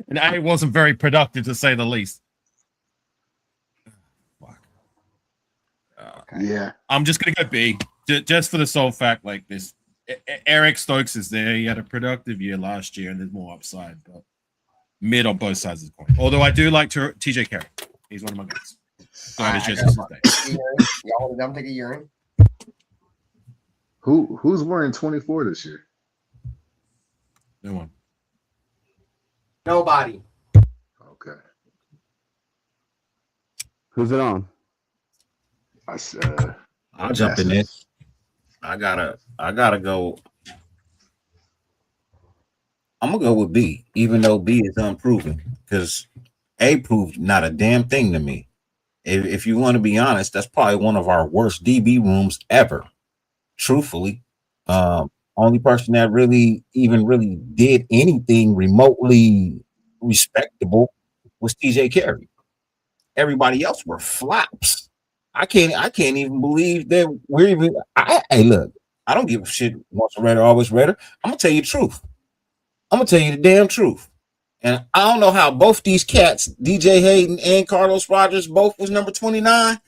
And A wasn't very productive, to say the least. Yeah, I'm just gonna go B, just for the sole fact, like this. Eric Stokes is there. He had a productive year last year, and there's more upside, but mid on both sides of the coin. Although I do like TJ Carey. He's one of my guys. I'm taking urine. Who's wearing 24 this year? No one. Nobody. Okay. Who's it on? I'll jump in this. I gotta go. I'm gonna go with B, even though B is unproven, because A proved not a damn thing to me. If you want to be honest, that's probably one of our worst DB rooms ever. Truthfully, only person that really did anything remotely respectable was TJ Carey. Everybody else were flops. I can't even believe that we're even. Hey, look, I don't give a shit. Once a Raider, always Raider. I'm gonna tell you the truth. I'm gonna tell you the damn truth. And I don't know how both these cats, DJ Hayden and Carlos Rogers, both was number 29.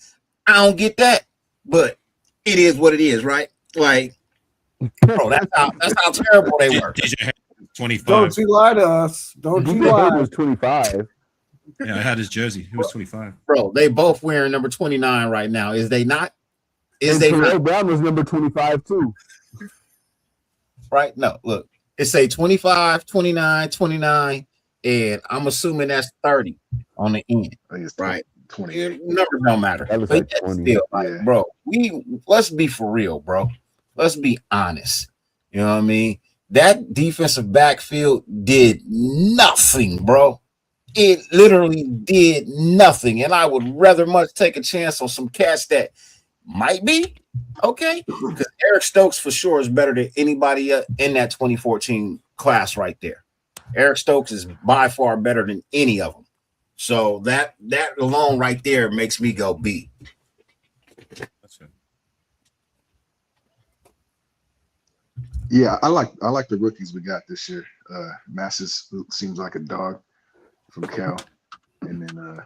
I don't get that, but it is what it is, right? Like, bro, that's how terrible they were. DJ Hayden 25. Don't you lie to us. Don't you lie. He was 25. Yeah, I had his jersey. He was 25. Bro, they both wearing number 29 right now. Is they not? Terrell Brown was number 25 too. Right? No, look. It say 25, 29, 29, and I'm assuming that's 30 on the end. I think it's right. 28. Numbers don't matter. That was But like yet 20. still, like, Yeah. bro, let's be for real, bro. Let's be honest. You know what I mean? That defensive backfield did nothing, bro. It literally did nothing. And I would rather much take a chance on some cats that might be okay. Because Eric Stokes for sure is better than anybody in that 2014 class right there. Eric Stokes is by far better than any of them. So that alone right there makes me go B. Yeah, I like the rookies we got this year. Masses seems like a dog from Cal, and then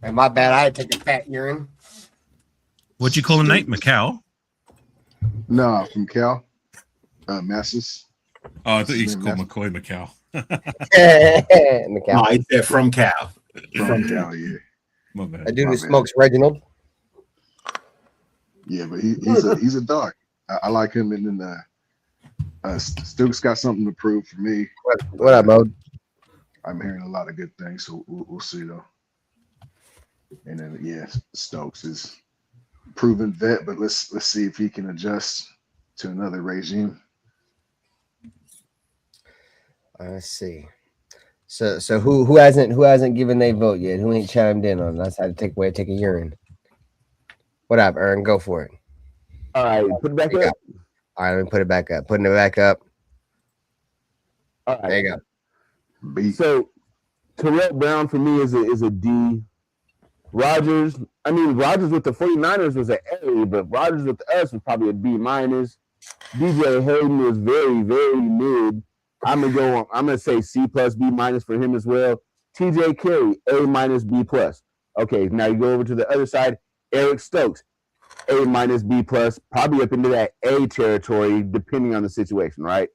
And my bad, I had to take a fat urine. What'd you call him, Nate? Macau? no, from Cal, Masses. Oh, I thought you His called name McCoy Macau. Macau. No, he said from Cal. From Cal, yeah. My bad. A dude My who bad. smokes Reginald. Yeah, but he's a dog. I like him, and then Stokes got something to prove for me. What up, Mo? I'm hearing a lot of good things, so we'll see though. And then yeah, Stokes is proven vet, but let's see if he can adjust to another regime. Let's see. So who hasn't given their vote yet? Who ain't chimed in on? That's how to take a urine. What up, Ern? Go for it. All right, put it back up. All right, let me put it back up. Putting it back up. All right. There you go. B. So Terrell Brown for me is a D. Rodgers with the 49ers was an A, but Rodgers with us was probably a B minus. DJ Hayden was very, very mid. I'm gonna say C plus B minus for him as well. TJ Carey, A minus B plus. Okay, now you go over to the other side. Eric Stokes, A minus B plus, probably up into that A territory, depending on the situation, right?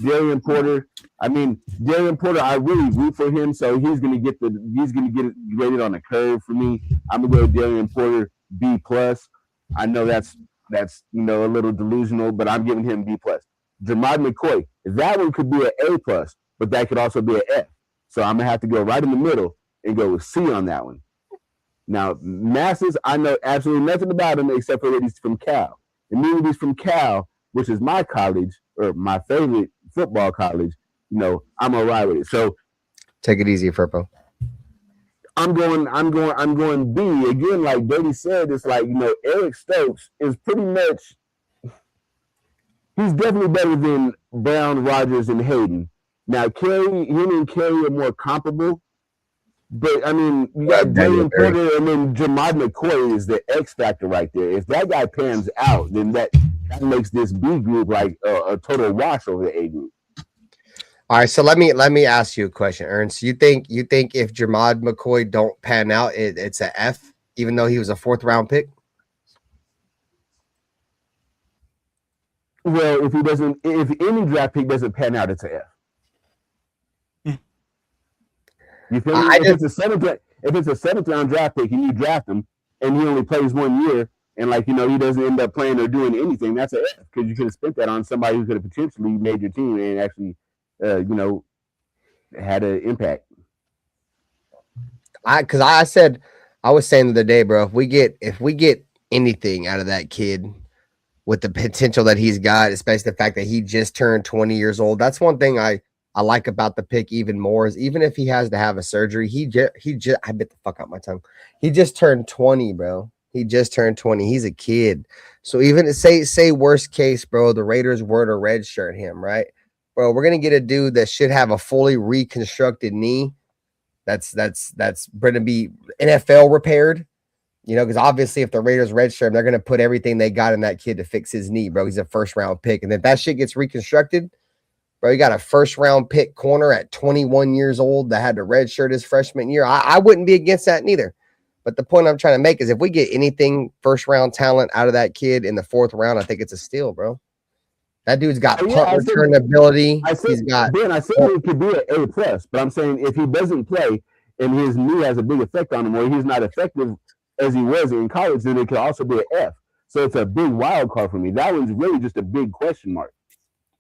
Darian Porter, I really root for him, so he's gonna get it graded on a curve for me. I'm gonna go with Darian Porter B plus. I know that's a little delusional, but I'm giving him B plus. Jermod McCoy, that one could be an A plus, but that could also be an F. So I'm gonna have to go right in the middle and go with C on that one. Now, Masses, I know absolutely nothing about him except for that he's from Cal. Immediately he's from Cal, which is my college or my favorite football college. I'm all right with it. So take it easy, Furpo. I'm going B again. Like Brady said, it's like Eric Stokes is pretty much. He's definitely better than Brown, Rodgers, and Hayden. Now, him and Carey are more comparable. But, you got Darian Porter and then Jermod McCoy is the X factor right there. If that guy pans out, then that makes this B group like a total wash over the A group. All right, so let me ask you a question, Ernst. You think if Jermod McCoy don't pan out, it's a F, even though he was a 4th round pick? Well, if any draft pick doesn't pan out, it's an F. You feel me? If it's a 7th round draft pick and you draft him and he only plays 1 year and he doesn't end up playing or doing anything, that's an F, because you could have spent that on somebody who could have potentially made your team and actually had an impact. I was saying the other day, bro, if we get anything out of that kid with the potential that he's got, especially the fact that he just turned 20 years old, that's one thing I like about the pick even more, is even if he has to have a surgery, he just I bit the fuck out my tongue. He just turned 20, bro. He just turned 20. He's a kid. So even say worst case, bro, the Raiders were to redshirt him, right? Bro, we're gonna get a dude that should have a fully reconstructed knee. That's going to be NFL repaired, because obviously if the Raiders redshirt him, they're gonna put everything they got in that kid to fix his knee, bro. He's a 1st round pick, and if that shit gets reconstructed, bro, you got a 1st round pick corner at 21 years old that had to redshirt his freshman year. I wouldn't be against that neither. But the point I'm trying to make is if we get anything 1st round talent out of that kid in the 4th round, I think it's a steal, bro. That dude's got punt return ability. I said it could be an A plus, but I'm saying if he doesn't play and his knee has a big effect on him, or he's not effective as he was in college, then it could also be an F. So it's a big wild card for me. That one's really just a big question mark.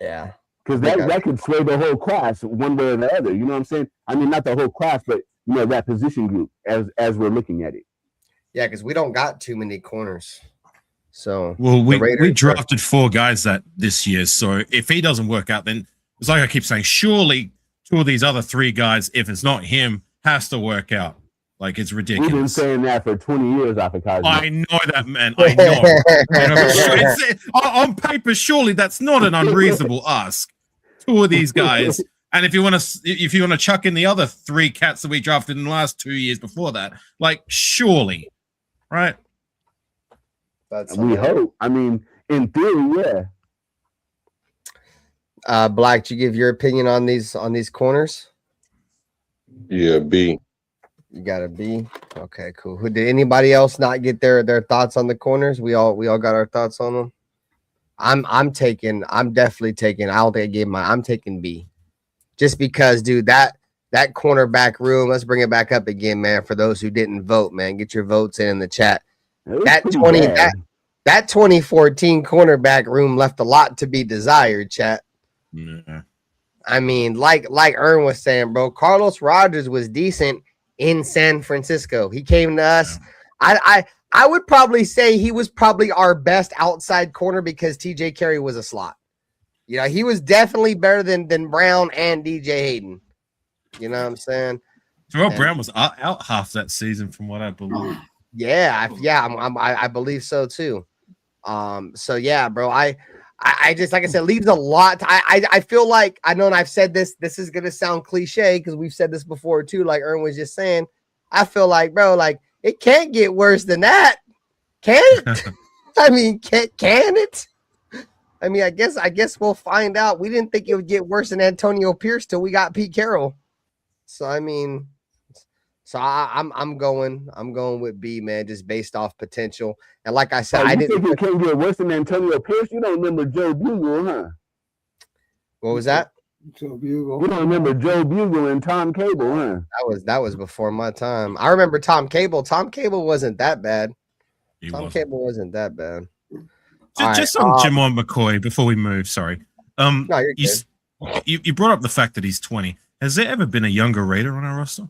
Yeah. Because that could sway the whole class one way or the other. You know what I'm saying? I mean, not the whole class, but that position group as we're looking at it. Yeah, because we don't got too many corners. So we drafted 4 guys this year. So if he doesn't work out, then it's like I keep saying, surely 2 of these other 3 guys, if it's not him, has to work out. Like, it's ridiculous. We've been saying that for 20 years, Arthur Cosby. I know that, man. I know. On paper, surely that's not an unreasonable ask. 2 of these guys, and if you want to chuck in the other 3 cats that we drafted in the last 2 years before that, like, surely, right? We hope. I mean, in theory, yeah. Black, did you give your opinion on these corners? Yeah, B. You got a B. Okay, cool. Did anybody else not get their thoughts on the corners? We all got our thoughts on them. I'm definitely taking. I don't think I gave mine. I'm taking B, just because, dude, that cornerback room. Let's bring it back up again, man. For those who didn't vote, man, get your votes in the chat. That 2014 cornerback room left a lot to be desired, chat. Yeah. I mean, like Ern was saying, bro, Carlos Rogers was decent in San Francisco. He came to us. I would probably say he was probably our best outside corner because TJ Carey was a slot. You know, he was definitely better than Brown and DJ Hayden. You know what I'm saying? Terrell Brown was out half that season, from what I believe. Yeah, I believe so too. So yeah, bro, I just, like I said, leaves a lot. I feel like, I know, and I've said this is gonna sound cliche because we've said this before too, like Ern was just saying. I feel like, bro, like, it can't get worse than that. Can it? I mean, can it? I mean, I guess we'll find out. We didn't think it would get worse than Antonio Pierce till we got Pete Carroll. So I mean, I'm going with B, man, just based off potential. And like I said, I didn't think it can't get worse than Antonio Pierce. You don't remember Joe Bugle, huh? What was that? Joe Bugle. You don't remember Joe Bugle and Tom Cable, huh? That was before my time. I remember Tom Cable. Tom Cable wasn't that bad. Cable wasn't that bad. Just on Jamon McCoy before we move. Sorry. No, you're good. You brought up the fact that he's 20. Has there ever been a younger Raider on our roster?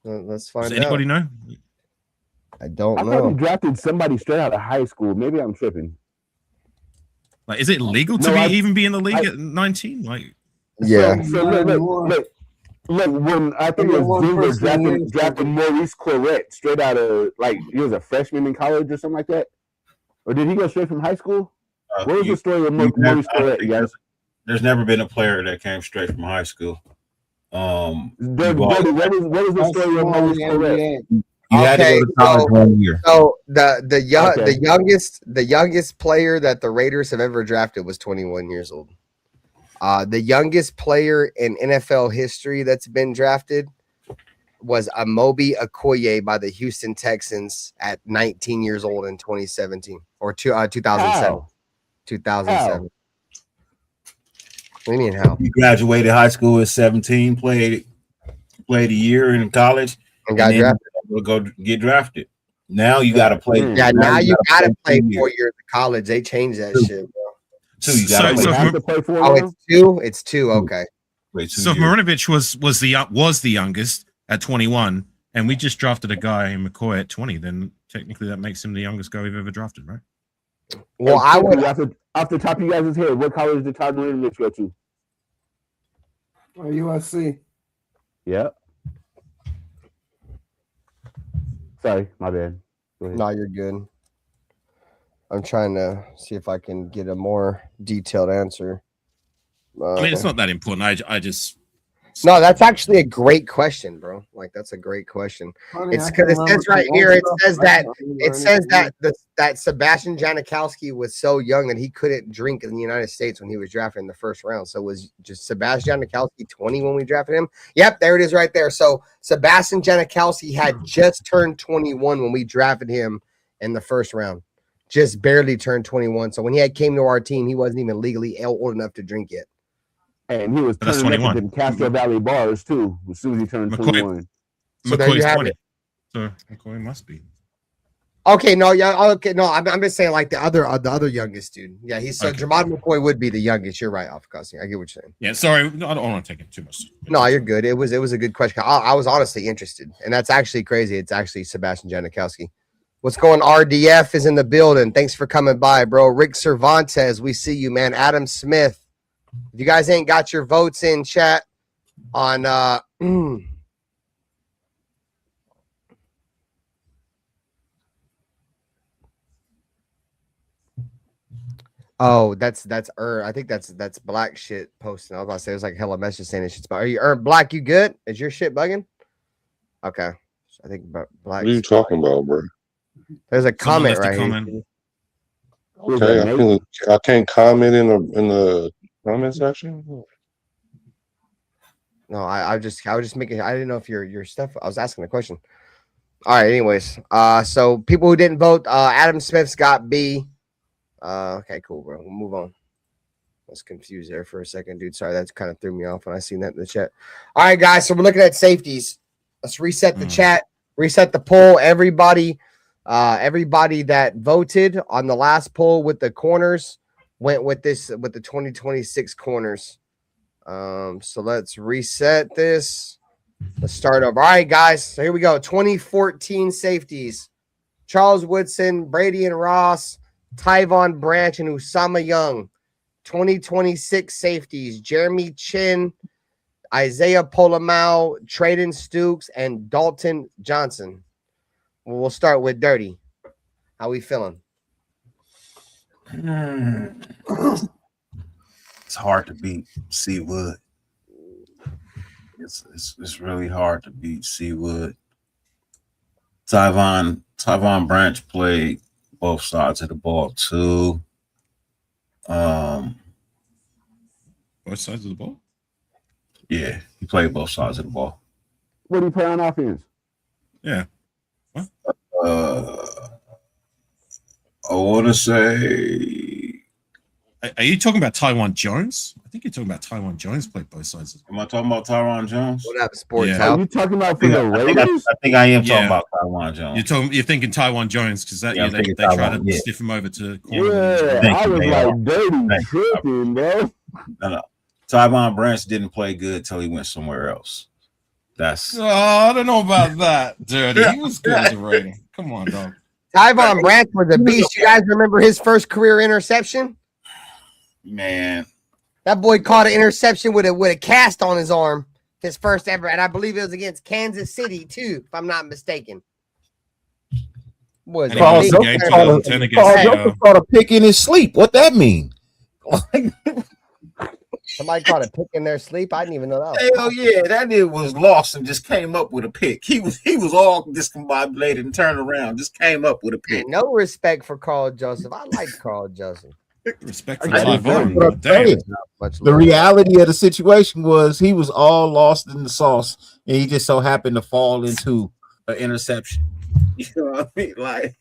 Let's find out. Does anybody know? I don't know. I thought he drafted somebody straight out of high school. Maybe I'm tripping. Like, is it legal to even be in the league at 19? Like, yeah. So look, when I think it was Denver drafted Maurice Clarett straight out of, like, he was a freshman in college or something like that, or did he go straight from high school? What was the story of Maurice Clarett, guys? There's never been a player that came straight from high school. What is the story of Maurice Clarett? You had to go to college 1 year. So the youngest player that the Raiders have ever drafted was 21 years old. The youngest player in NFL history that's been drafted was Amobi Okoye by the Houston Texans at 19 years old in 2017 or 2007. 2007. What do you mean how? You graduated high school at 17, played a year in college, and got drafted. Go get drafted. Now you got to play. Yeah, now you got to play 4 years of college. They changed that shit, bro. You got to play 4 Oh, it's 2. It's 2. Okay. So Marinovich was the youngest at 21, and we just drafted a guy in McCoy at 20. Then technically that makes him the youngest guy we've ever drafted, right? Well, I would off the top of you guys' head, what college did Todd Marinovich go to? USC. Yeah. Sorry, my bad. No, you're good. I'm trying to see if I can get a more detailed answer. I mean, it's not that important. I just no, that's actually a great question, bro. Like, that's a great question. It's because it says right here. It says that Sebastian Janikowski was so young that he couldn't drink in the United States when he was drafted in the first round. So was just Sebastian Janikowski 20 when we drafted him? Yep, there it is right there. So Sebastian Janikowski had just turned 21 when we drafted him in the first round. Just barely turned 21. So when he came to our team, he wasn't even legally old enough to drink yet. And he was turning up in Castro Valley bars too as soon as he turned 21. So there you have it. So McCoy must be. Okay, no, yeah, okay, no. I'm just saying like the other youngest dude. Yeah, he's so Jermod McCoy would be the youngest. You're right, off Cossing. I get what you're saying. Yeah, sorry, no, I don't want to take it too much. No, you're good. It was a good question. I was honestly interested, and that's actually crazy. It's actually Sebastian Janikowski. What's going? RDF is in the building. Thanks for coming by, bro. Rick Cervantes, we see you, man. Adam Smith. If you guys ain't got your votes in chat on oh, that's I think that's black shit posting. I was about to say it was like hella message saying this shit's about. Are you Black? You good? Is your shit bugging? Okay, so I think black. What are you talking about, bro? There's a comment right here. Okay, I can't comment in the comment section. No, I was just making. I didn't know if your stuff. I was asking a question. All right. Anyways, so people who didn't vote, Adam Smith's got B. Okay, cool, bro. We'll move on. I was confused there for a second, dude. Sorry, that kind of threw me off when I seen that in the chat. All right, guys. So we're looking at safeties. Let's reset the chat, reset the poll. Everybody that voted on the last poll with the corners went with the 2026 corners. So let's reset this. Let's start over. All right, guys. So here we go. 2014 safeties: Charles Woodson, Brady and Ross, Tyvon Branch, and Usama Young. 2026 safeties: Jeremy Chin, Isaiah Polamau, Traden Stukes, and Dalton Johnson. We'll start with Dirty. How we feeling? It's hard to beat C. Wood. It's really hard to beat C. Wood. Tyvon Branch played both sides of the ball too. Both sides of the ball? Yeah, he played both sides of the ball. What do you play on offense? Yeah. I want to say. Are you talking about Tywan Jones? I think you're talking about Tywan Jones played both sides. Am I talking about Tywan Jones? What up, Sports? Yeah. Are you talking about for the Raiders? I think I am talking about Tywan Jones. You're thinking Tywan Jones because they try to stiff him over to corner. Yeah, I was like dirty tripping, bro. No. Tyvon Branch didn't play good till he went somewhere else. Oh, I don't know about that, Dirty. He was good as a Raider. Come on, dog. Tyvon Branch was a beast. You guys remember his first career interception? Man, that boy caught an interception with a cast on his arm. His first ever, and I believe it was against Kansas City too, if I'm not mistaken. Was Paul Joker caught a pick in his sleep. What that mean? Somebody caught a pick in their sleep. I didn't even know that. Hell yeah, that dude was lost and just came up with a pick. He was all discombobulated and turned around, just came up with a pick. No respect for Carl Joseph. I like Carl Joseph. Respect for Tyvon. The reality of the situation was he was all lost in the sauce, and he just so happened to fall into an interception. You know what I mean? Like,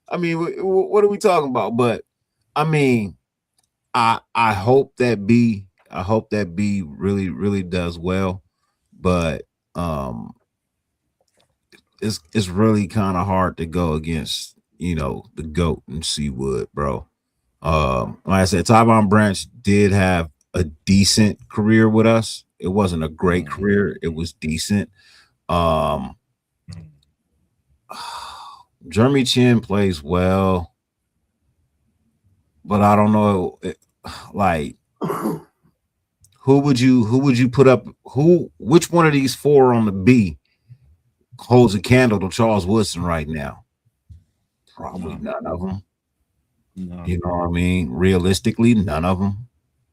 what are we talking about? But I mean, I hope that B really, really does well, but it's really kind of hard to go against, the GOAT and C. Wood, bro. Like I said, Tyvon Branch did have a decent career with us. It wasn't a great career. It was decent. Jeremy Chin plays well, but I don't know. Like, who would you put up? Which one of these four on the B holds a candle to Charles Woodson right now? Probably none of them. No. You know what I mean? Realistically, none of them.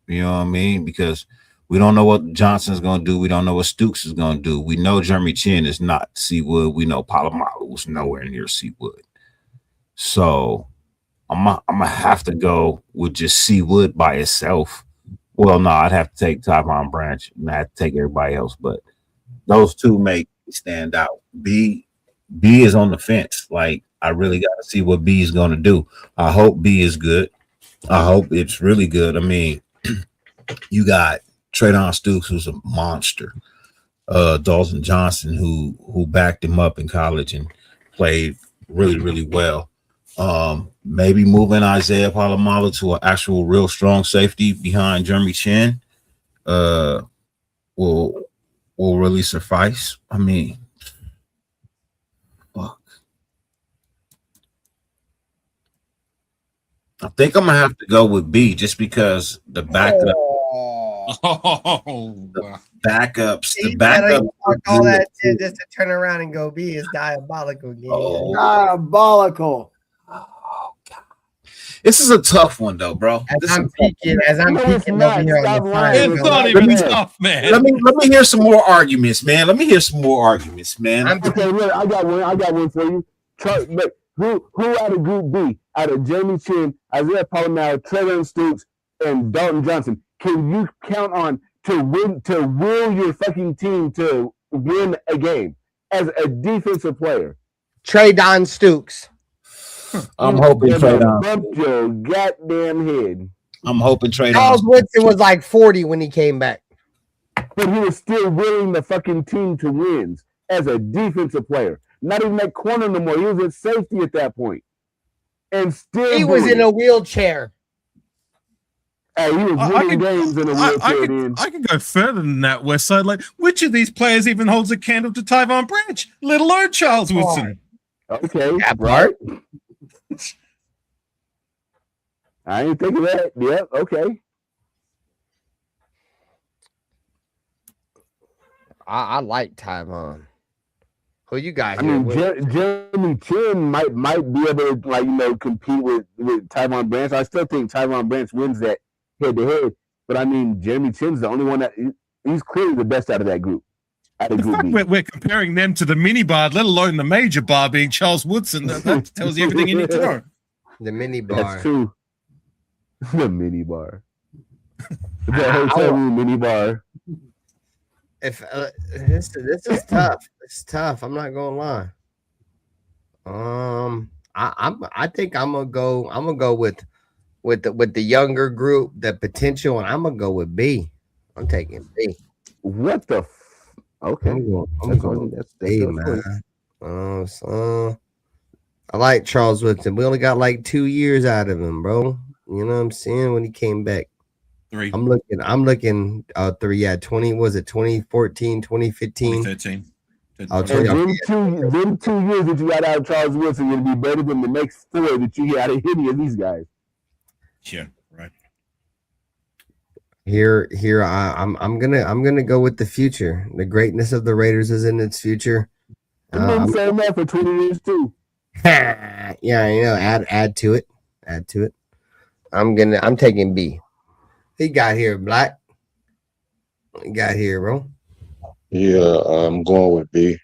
You know what I mean? Because we don't know what Johnson's going to do. We don't know what Stukes is going to do. We know Jeremy Chin is not C. Wood. We know Polamalu was nowhere near C. Wood. So I'm going to have to go with just C. Wood by itself. Well, no, I'd have to take Tyvon Branch and I have to take everybody else. But those two make me stand out. B is on the fence. Like, I really got to see what B is going to do. I hope B is good. I hope it's really good. I mean, you got Traden Stukes, who's a monster. Dalton Johnson, who backed him up in college and played really, really well. Maybe moving Isaiah Palomalo to an actual real strong safety behind Jeremy Chin will really suffice. I mean, fuck. I think I'm gonna have to go with B just because the backup. Backups. The backup. All that shit just to turn around and go B is diabolical. Diabolical. This is a tough one, though, bro. As I'm peeking over here on the side. It's not even tough, man. Let me hear some more arguments, man. Okay, look, I got one for you. But who out of Group B, out of Jeremy Chin, Isaiah Palomalo, Trevor Stoops, and Dalton Johnson, can you count on to will your fucking team to win a game as a defensive player? Tre'Don Stoops. I'm hoping Tre'Don. Bump your goddamn head. I'm hoping Tre'Don. Charles Woodson was like 40 when he came back. But he was still willing the fucking team to wins as a defensive player. Not even at corner no more. He was at safety at that point. And still he was in a wheelchair. Hey, he was winning games in a wheelchair. I could go further than that, Westside. Like, which of these players even holds a candle to Tyvon Branch, let alone Charles Woodson? Okay, yeah, right. I ain't think of that. Yep, okay. I like Tyvon. Who you got I here? mean, Jeremy Chin might be able to compete with Tyvon Branch. I still think Tyvon Branch wins that head to head, but I mean Jeremy Chin's the only one that he's clearly the best out of that group. The fact we're comparing them to the mini bar, let alone the major bar being Charles Woodson, that tells you everything you need to know. The mini bar. That's true. The mini bar. The hotel room mini bar. If this is tough. It's tough. I'm not gonna lie. I think I'm gonna go with the younger group, the potential, and I'm gonna go with B. I'm taking B. What the? Okay, I'm going with B, man. I like Charles Woodson. We only got like 2 years out of him, bro. You know what I'm saying? When he came back. 3. I'm looking 3. Yeah, 2014, 2015. 2013. Them 2 years that you got out of Charles Woodson will be better than the next 4 that you get out of any of these guys. Yeah, right. Here, I'm gonna go with the future. The greatness of the Raiders is in its future. I'm saying that for 20 years too. Yeah, you know, add to it. I'm taking B. He got here, Black. He got here, bro. Yeah, I'm going with B.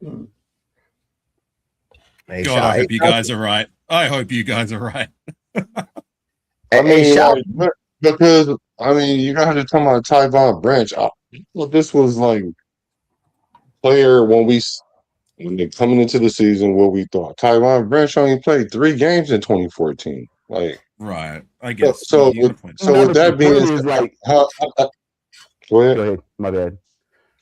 God, I hope you guys are right. I hope you guys are right. I mean, because I mean, you guys are talking about Tyvon Branch. This was like player when they're coming into the season. What we thought Tyvon Branch only played 3 games in 2014. Like, right? I guess. So with that being said, like, go ahead. My bad.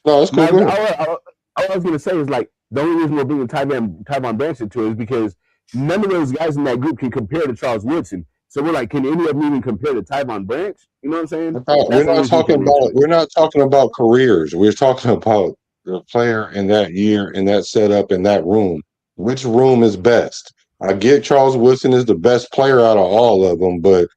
No, it's cool. All I was gonna say is like the only reason we're bringing Tyvon Branch into it is because none of those guys in that group can compare to Charles Woodson. So we're like, can any of them even compare to Tyvon Branch? You know what I'm saying? We're not talking about careers. We're talking about the player in that year, in that setup, in that room. Which room is best? I get Charles Woodson is the best player out of all of them, but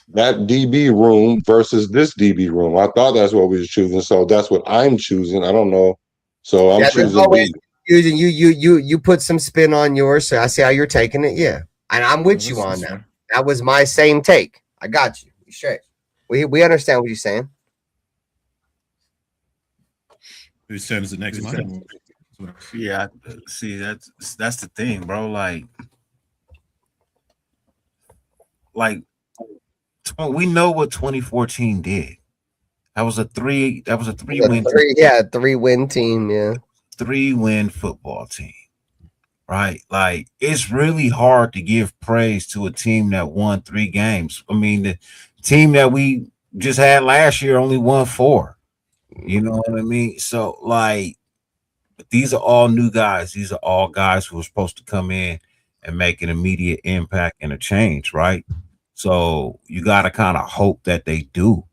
that DB room versus this DB room, I thought that's what we were choosing. So that's what I'm choosing. I don't know. So I'm choosing B. You put some spin on yours, so I see how you're taking it. Yeah, and I'm with you on that. That was my same take. I got you. Straight. We understand what you're saying. Whose turn is it next month? Yeah, see, that's the thing, bro. Like we know what 2014 did. That was a 3 win. 3-win team. Yeah, 3-win football team. Right, like it's really hard to give praise to a team that won 3 games. I mean, the team that we just had last year only won 4. You know what I mean? So, like, But these are all new guys. These are all guys who are supposed to come in and make an immediate impact and a change, right? So you got to kind of hope that they do.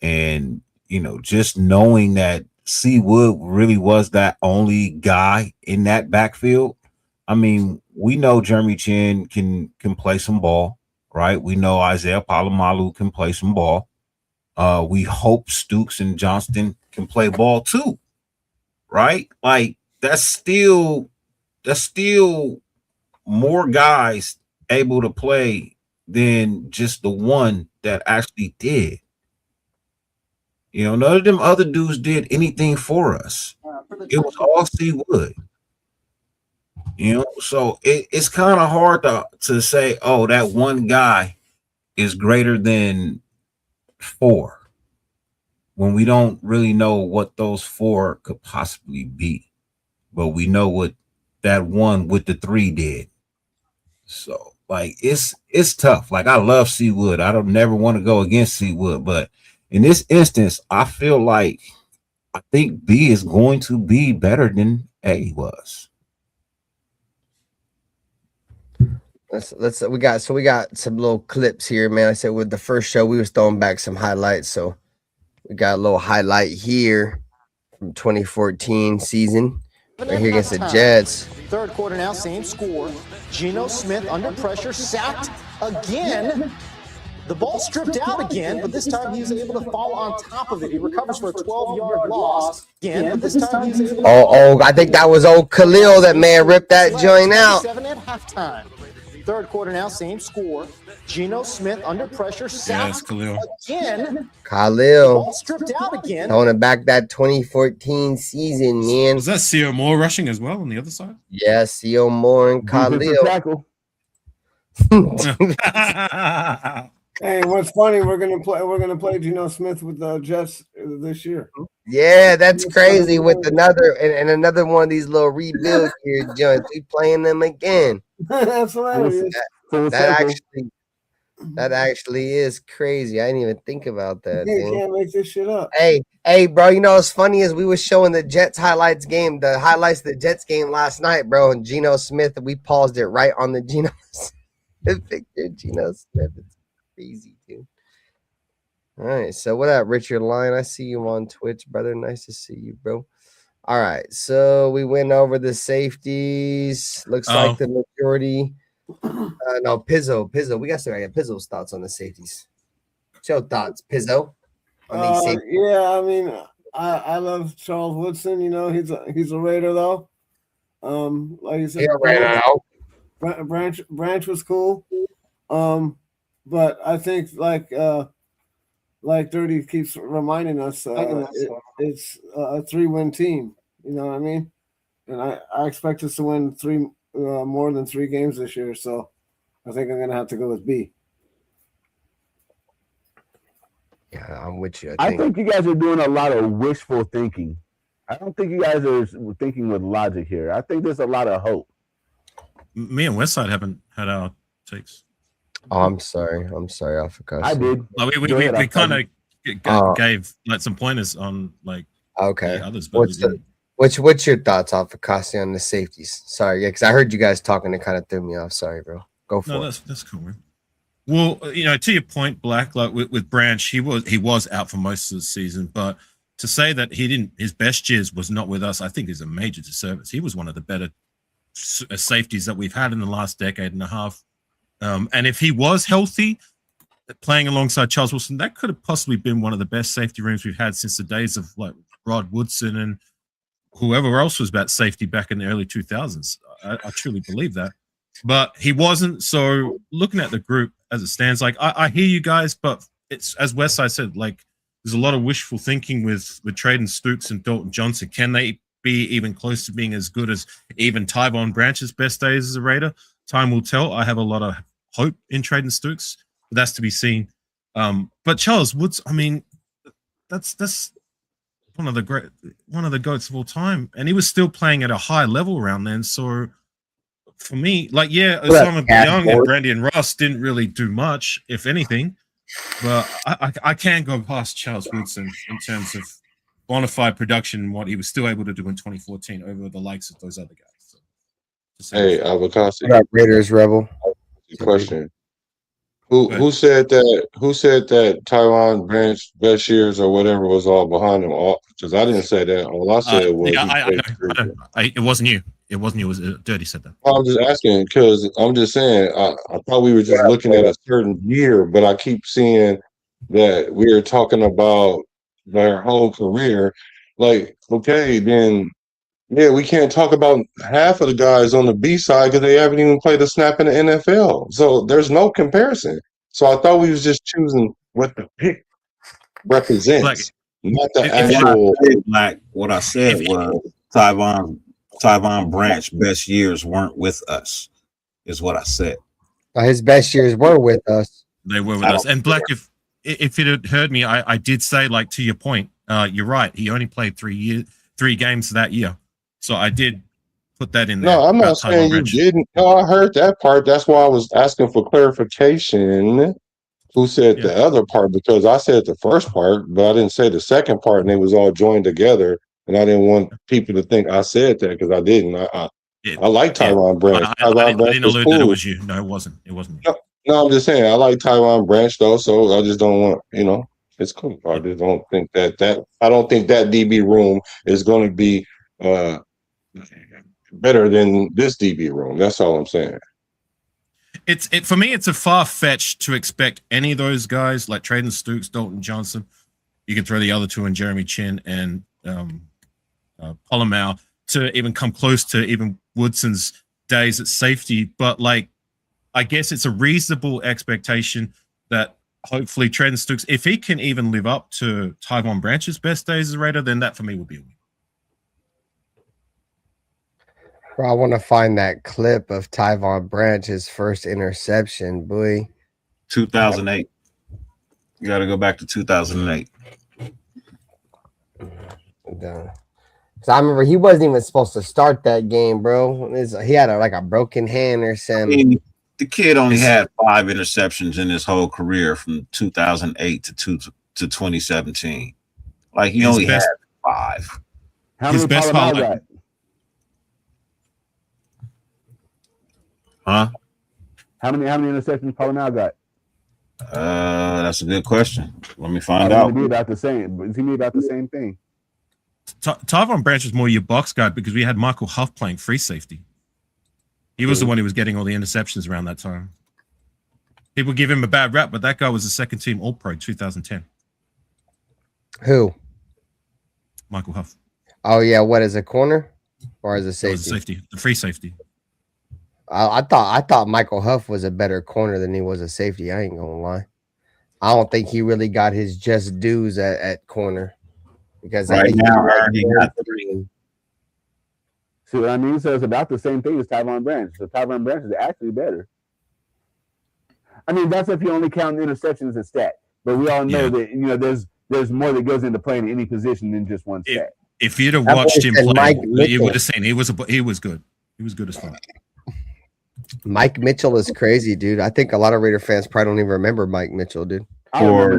And, you know, just knowing that C. Wood really was that only guy in that backfield. I mean, we know Jeremy Chin can play some ball, right? We know Isaiah Palomalu can play some ball. We hope Stooks and Johnston can play ball too, right? Like that's still more guys able to play than just the one that actually did. You know, none of them other dudes did anything for us. It was all C. Wood. You know, so it's kind of hard to say, oh, that one guy is greater than 4 when we don't really know what those 4 could possibly be. But we know what that one with the 3 did. So, like, it's tough. Like, I love C. Wood. I don't never want to go against C. Wood, but in this instance, I feel like I think B is going to be better than A was. We got some little clips here, man. I said with the first show we was throwing back some highlights, so we got a little highlight here from 2014 season right here against the Jets. Third quarter now, same score. Geno Smith under pressure, sacked again. The ball stripped out again, but this time he's able to fall on top of it. He recovers for a 12-yard loss again, but this time he's able to I think that was old Khalil that man ripped that joint out. 7 at halftime. Third quarter now, same score. Geno Smith under pressure, sacked again. Khalil ball stripped out again. throwing it back that 2014 season, man. Was that C.O. Moore rushing as well on the other side? Yeah, C.O. Moore and Khalil. Hey, what's funny? We're gonna play Geno Smith with the Jets this year. Yeah, that's crazy. With another one of these little rebuild here joints, we playing them again. That's hilarious. That actually is crazy. I didn't even think about that. You can't make this shit up. Hey, bro. You know what's funny is we was showing the Jets highlights of the Jets game last night, bro. And Geno Smith, we paused it right on the Geno Smith picture. Geno Smith. It's crazy, dude. All right, so what up, Richard Lyon? I see you on Twitch, brother. Nice to see you, bro. All right, so we went over the safeties. Looks like the majority. No, Pizzo. We got to get Pizzo's thoughts on the safeties. What's your thoughts, Pizzo? Yeah, I mean, I love Charles Woodson. You know, he's a Raider though. Like you said, Branch was cool. But I think like Dirty keeps reminding us, it's a 3-win team. You know what I mean? And I expect us to win more than 3 games this year. So I think I'm gonna have to go with B. Yeah, I'm with you. I think you guys are doing a lot of wishful thinking. I don't think you guys are thinking with logic here. I think there's a lot of hope. Me and Westside haven't had our takes. Oh, I'm sorry, Alpha. I did. Like, we kind of gave like some pointers on like others. But what's your thoughts, Alpha Kasi, on the safeties? Sorry, yeah, because I heard you guys talking and kind of threw me off. Sorry, bro. Go for it. That's cool, man. Well, you know, to your point, Black, like with Branch, he was out for most of the season, but to say that his best years was not with us, I think is a major disservice. He was one of the better safeties that we've had in the last decade and a half. And if he was healthy, playing alongside Charles Woodson, that could have possibly been one of the best safety rooms we've had since the days of like Rod Woodson and whoever else was about safety back in the early 2000s. I truly believe that. But he wasn't. So looking at the group as it stands, like I hear you guys, but it's as Westside said, like there's a lot of wishful thinking with Traden Stooks and Dalton Johnson. Can they be even close to being as good as even Tyvon Branch's best days as a Raider? Time will tell. I have a lot of hope in Traden Stooks, but that's to be seen. But Charles Woods, I mean, that's one of the GOATs of all time, and he was still playing at a high level around then. So for me, like, yeah, Osama Young and Brandon Ross didn't really do much, if anything. But I can't go past Charles Woodson in terms of bona fide production, what he was still able to do in 2014 over the likes of those other guys. So, Hey, Avocasi. What up, Raiders Rebel? Question. Who said that? Who said that Tyron Branch best years or whatever was all behind him? Because I didn't say that. All I said was it wasn't you. It wasn't you. It was Dirty said that. I'm just asking because I'm just saying I thought we were just looking at a certain year, but I keep seeing that we're talking about their whole career. Like, okay, then yeah, we can't talk about half of the guys on the B side because they haven't even played a snap in the NFL. So there's no comparison. So I thought we was just choosing what the pick represents, not the actual. What I said was Tyvon Branch best years weren't with us, is what I said. His best years were with us. They were with us. And Black, if it had heard me, I did say, like, to your point, you're right. He only played 3 games that year. So I did put that in there. No, I'm not saying you didn't. No, I heard that part. That's why I was asking for clarification. Who said the other part? Because I said the first part, but I didn't say the second part, and they was all joined together. And I didn't want people to think I said that because I didn't. I like Tyron Branch. I didn't allude that it was you. No, it wasn't. It wasn't me. No, I'm just saying I like Tyron Branch though, so I just don't want, it's cool. I just don't think that I don't think that DB room is going to be better than this DB room. That's all I'm saying. For me, it's a far-fetched to expect any of those guys like Traden Stukes, Dalton Johnson. You can throw the other two in Jeremy Chin and Polamalu to even come close to even Woodson's days at safety. But like, I guess it's a reasonable expectation that hopefully Traden Stukes, if he can even live up to Tyvon Branch's best days as a Raider, then that for me would be a win. Bro, I want to find that clip of Tyvon Branch's first interception, boy. 2008. You got to go back to 2008. So I remember he wasn't even supposed to start that game, bro. He had a broken hand or something. I mean, the kid only had 5 interceptions in his whole career from 2008 to 2017. Like he only had 5. How many Polamalu got? Huh? How many interceptions Polamalu got? That's a good question. Let me find out. Be about the same. Is he about the same thing? Tyvon Branch was more your box guy because we had Michael Huff playing free safety. He was the one who was getting all the interceptions around that time. People give him a bad rap, but that guy was a second team All-Pro 2010. Who? Michael Huff. Oh yeah, what, as a corner or as a safety? As a safety, the free safety. I thought Michael Huff was a better corner than he was a safety. I ain't gonna lie. I don't think he really got his just dues at corner because right now he got 3. See what I mean? So it's about the same thing as Tyvon Branch. So Tyvon Branch is actually better. I mean, that's if you only count interceptions as stat. But we all know that there's more that goes into playing any position than just one stat. If you'd have watched him play, you would have seen he was good. He was good as fuck. Mike Mitchell is crazy, dude. I think a lot of Raider fans probably don't even remember Mike Mitchell, dude. For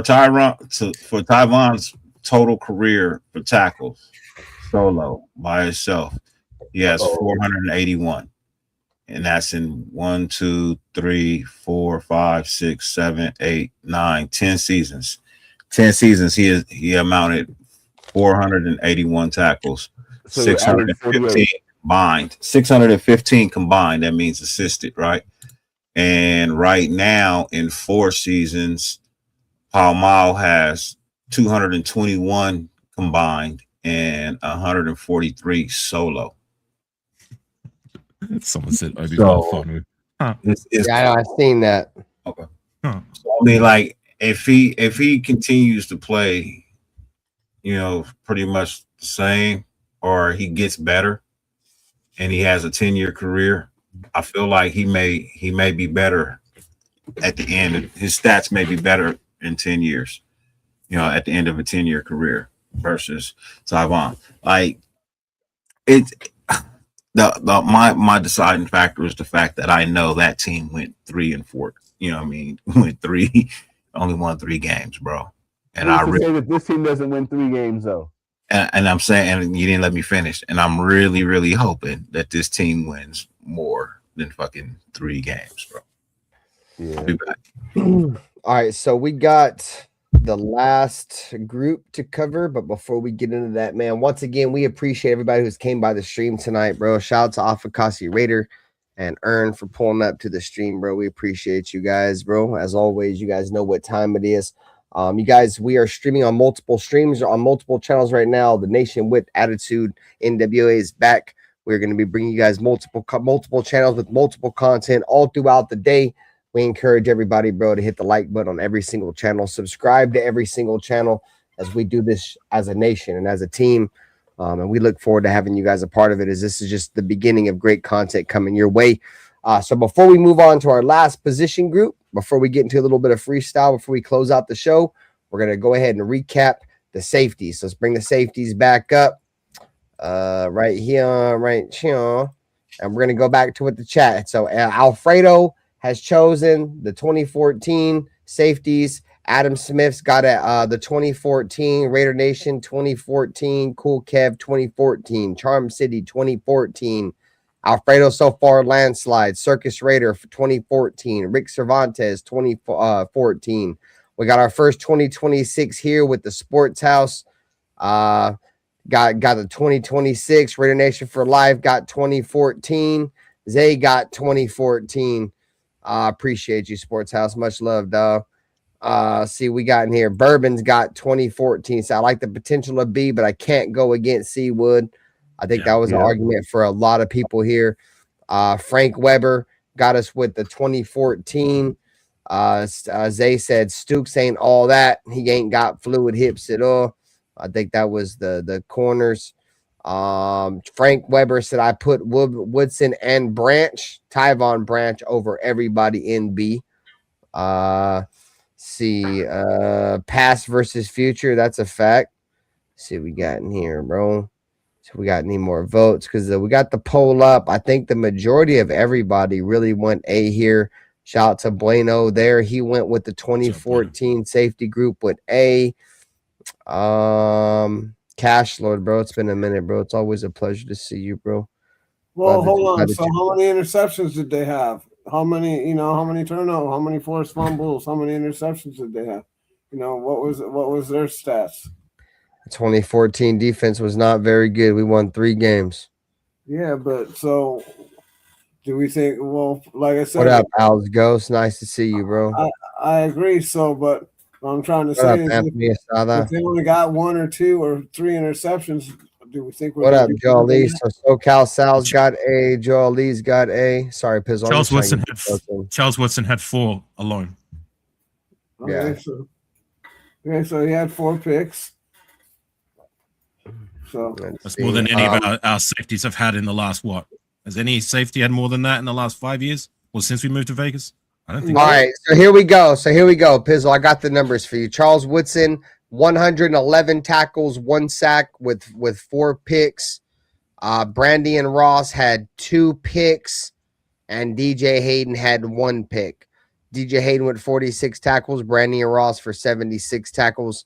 Tyvon's total career for tackles, solo by itself, he has 481, and that's in 1, 2, 3, 4, 5, 6, 7, 8, 9, 10 seasons. 10 seasons, he amounted 481 tackles, so 615 combined. 615 combined. That means assisted, right? And right now, in 4 seasons, Polamalu has 221 combined and 143 solo. Someone said Obi-Wan phone. Huh. Yeah, I've seen that. Okay. Huh. So, I mean, like, if he continues to play, pretty much the same, or he gets better, and he has a 10-year career, I feel like he may be better at the end. His stats may be better in 10 years, at the end of a 10-year career versus Tyvon. Like my deciding factor is the fact that I know that team went 3-4. Went 3, only won 3 games, bro. And I say that this team doesn't win 3 games though. And I'm saying, and you didn't let me finish. And I'm really, really hoping that this team wins more than fucking 3 games, bro. Yeah. I'll be back. All right, so we got the last group to cover, but before we get into that, man, once again, we appreciate everybody who's came by the stream tonight, bro. Shout out to Afakasi Raider and Earn for pulling up to the stream, bro. We appreciate you guys, bro. As always, you guys know what time it is. You guys, we are streaming on multiple streams on multiple channels right now. The Nation with Attitude NWA is back. We're going to be bringing you guys multiple channels with multiple content all throughout the day. We encourage everybody, bro, to hit the like button on every single channel. Subscribe to every single channel as we do this as a nation and as a team. And we look forward to having you guys a part of it, as this is just the beginning of great content coming your way. So before we move on to our last position group, before we get into a little bit of freestyle, before we close out the show, we're going to go ahead and recap the safeties. So let's bring the safeties back up right here, right here. And we're going to go back to what the chat. So Alfredo has chosen the 2014 safeties. Adam Smith's got the 2014 Raider Nation 2014, Cool Kev 2014, Charm City 2014, Alfredo so far landslide, Circus Raider for 2014, Rick Cervantes 2014. We got our first 2026 here with the Sports House. Got the 2026 Raider Nation for Life, got 2014. Zay got 2014. Appreciate you, Sports House. Much love, dog. See, we got in here. Bourbon's got 2014. So I like the potential of B, but I can't go against Seawood. I think that was an argument for a lot of people here. Frank Weber got us with the 2014. Zay said Stooks ain't all that. He ain't got fluid hips at all. I think that was the corners. Frank Weber said I put Woodson and Branch, Tyvon Branch, over everybody in B. See, past versus future, that's a fact. See what we got in here, bro. So we got any more votes, because we got the poll up. I think the majority of everybody really went A here. Shout out to Bueno there. He went with the 2014 safety group with A. Cash Lord, bro. It's been a minute, bro. It's always a pleasure to see you, bro. Well, hold on. So how many interceptions did they have? How many turnovers? How many forced fumbles? How many interceptions did they have? What was their stats? The 2014 defense was not very good. We won 3 games. Yeah, but so do we think? Well, like I said, what up, Al's Ghost? Nice to see you, bro. I agree. So, but what I'm trying to say is, if they only got 1 or 2 or 3 interceptions, do we think? What up, Joel Lee? So SoCal Sal's got A. Joel Lee's got A. Sorry, Pizzle. Charles Woodson had 4 alone. Okay, so he had 4 picks. So that's more than any of our safeties have had in the last what? Has any safety had more than that in the last 5 years? Well, since we moved to Vegas? I don't think. All right, so here we go. Pizzle, I got the numbers for you. Charles Woodson, 111 tackles, 1 sack with 4 picks. Brandy and Ross had 2 picks, and DJ Hayden had 1 pick. DJ Hayden with 46 tackles, Brandy and Ross for 76 tackles.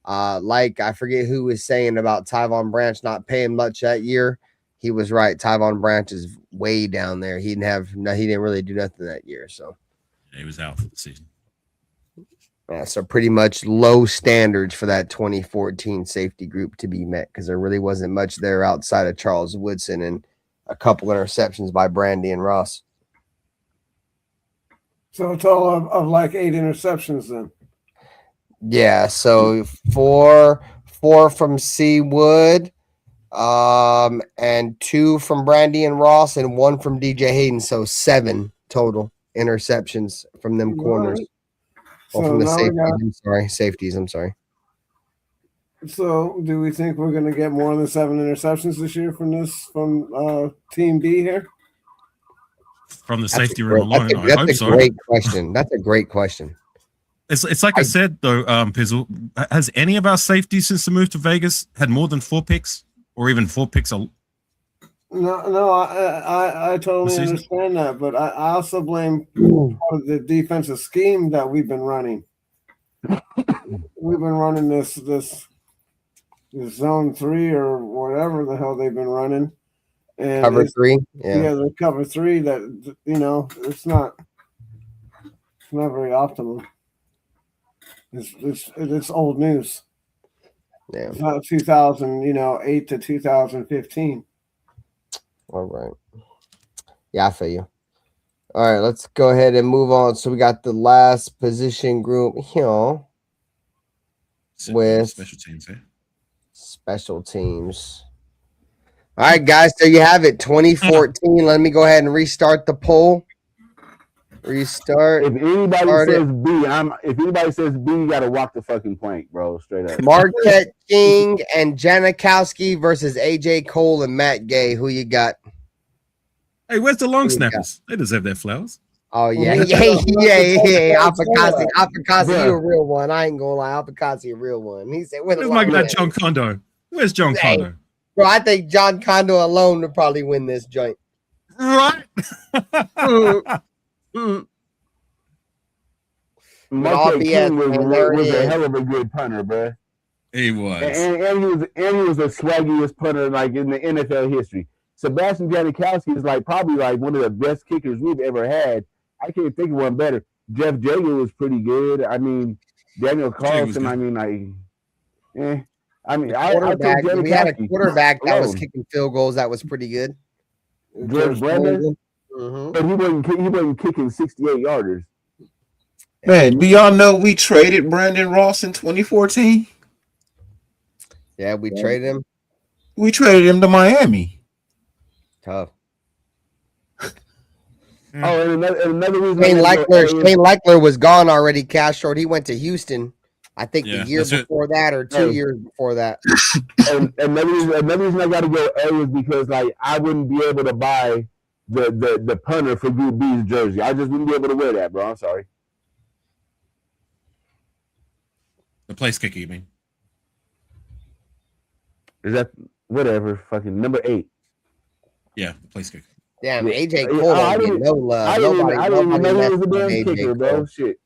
Like I forget who was saying about Tyvon Branch not paying much that year. He was right. Tyvon Branch is way down there. He didn't really do nothing that year. So he was out for the season. So pretty much low standards for that 2014 safety group to be met, because there really wasn't much there outside of Charles Woodson and a couple interceptions by Brandy and Ross. So a total of like 8 interceptions then. Yeah, so 4 from Seawood, and 2 from Brandy and Ross, and 1 from DJ Hayden. So 7 total interceptions from them corners. Well, from the safeties. I'm sorry. So, do we think we're going to get more than 7 interceptions this year from Team B here? From the safety room alone, I hope so. Great question. That's a great question. It's like I said though, Pizzle. Has any of our safeties since the move to Vegas had more than 4 picks, or even 4 picks? No, I totally understand that, but I also blame the defensive scheme that we've been running. we've been running this zone 3 or whatever the hell they've been running. And Cover 3? Yeah, the cover 3 that, you know, it's not very optimal. It's old news. Yeah. It's not 2008 to 2015. All right. Yeah, I feel you. All right, let's go ahead and move on. So we got the last position group here with special teams. Special teams. All right, guys. So you have it. 2014. Let me go ahead and restart the poll. Restart. If anybody says B, you gotta walk the fucking plank, bro. Straight up. Marquette King and Janikowski versus AJ Cole and Matt Gay. Who you got? Hey, where's the long snappers? They deserve their flowers. Oh yeah. Apicasi, you a real one. I ain't gonna lie. Apicasi a real one. He said, "Where's my guy John Kondo? Where's John Kondo?" Bro, I think John Kondo alone would probably win this joint. Right. Marquette King was a hell of a good punter, bro. He was. And he was the swaggiest punter like in the NFL history. Sebastian Janikowski is probably one of the best kickers we've ever had. I can't think of one better. Jeff Jager was pretty good. I mean, Daniel Carlson. I mean, we had a quarterback that was kicking field goals that was pretty good. George Brandon, but he wasn't kicking 68-yarders. Man, do y'all know we traded Brandon Ross in 2014? Yeah, we traded him. We traded him to Miami. Tough. And another reason Shane Leichler was gone already, cash short. He went to Houston, I think the year before that or 2 years before that. And another reason I got to go A is because I wouldn't be able to buy the punter for Group B's jersey. I just wouldn't be able to wear that, bro. I'm sorry. The place kicker, you mean? Is that whatever? Fucking number 8. Yeah, the place kicker. Damn, AJ Cole don't get no love. I didn't even know he was a damn kicker, bro. Shit.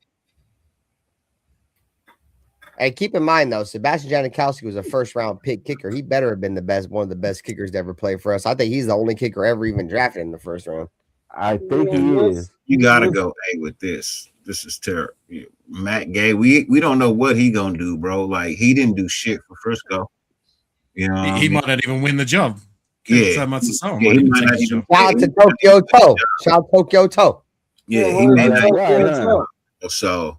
Hey, keep in mind though, Sebastian Janikowski was a first-round pick kicker. He better have been one of the best kickers to ever play for us. I think he's the only kicker ever even drafted in the first round. I think he is. You gotta go A with this. This is terrible. Matt Gay, we don't know what he gonna do, bro. Like he didn't do shit for Frisco. You know, he might not even win the job. Yeah, so much Shout out to Tokyo Toe. Shout out Tokyo Toe. Yeah, he made that. So,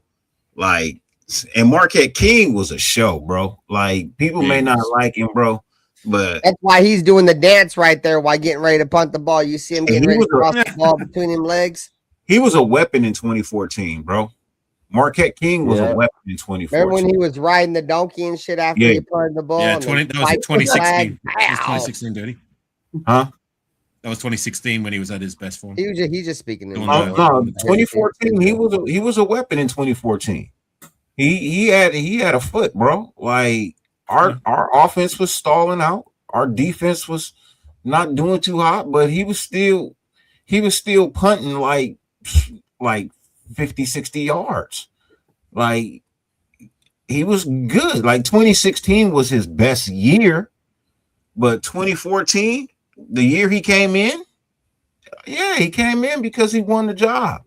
and Marquette King was a show, bro. Like people may not like him, bro, but that's why he's doing the dance right there while getting ready to punt the ball. You see him getting ready to cross the ball between him legs. He was a weapon in 2014, bro. Marquette King was a weapon in 2014. Remember when he was riding the donkey and shit after he punted the ball? Yeah, that was 2016. That was 2016, Dirty. Huh? That was 2016 when he was at his best form. He's just speaking. 2014, he was a weapon in 2014. He had a foot, bro. Like our offense was stalling out. Our defense was not doing too hot, but he was still punting like 50, 60 yards. Like he was good. Like 2016 was his best year, but 2014, the year he came in, he came in because he won the job.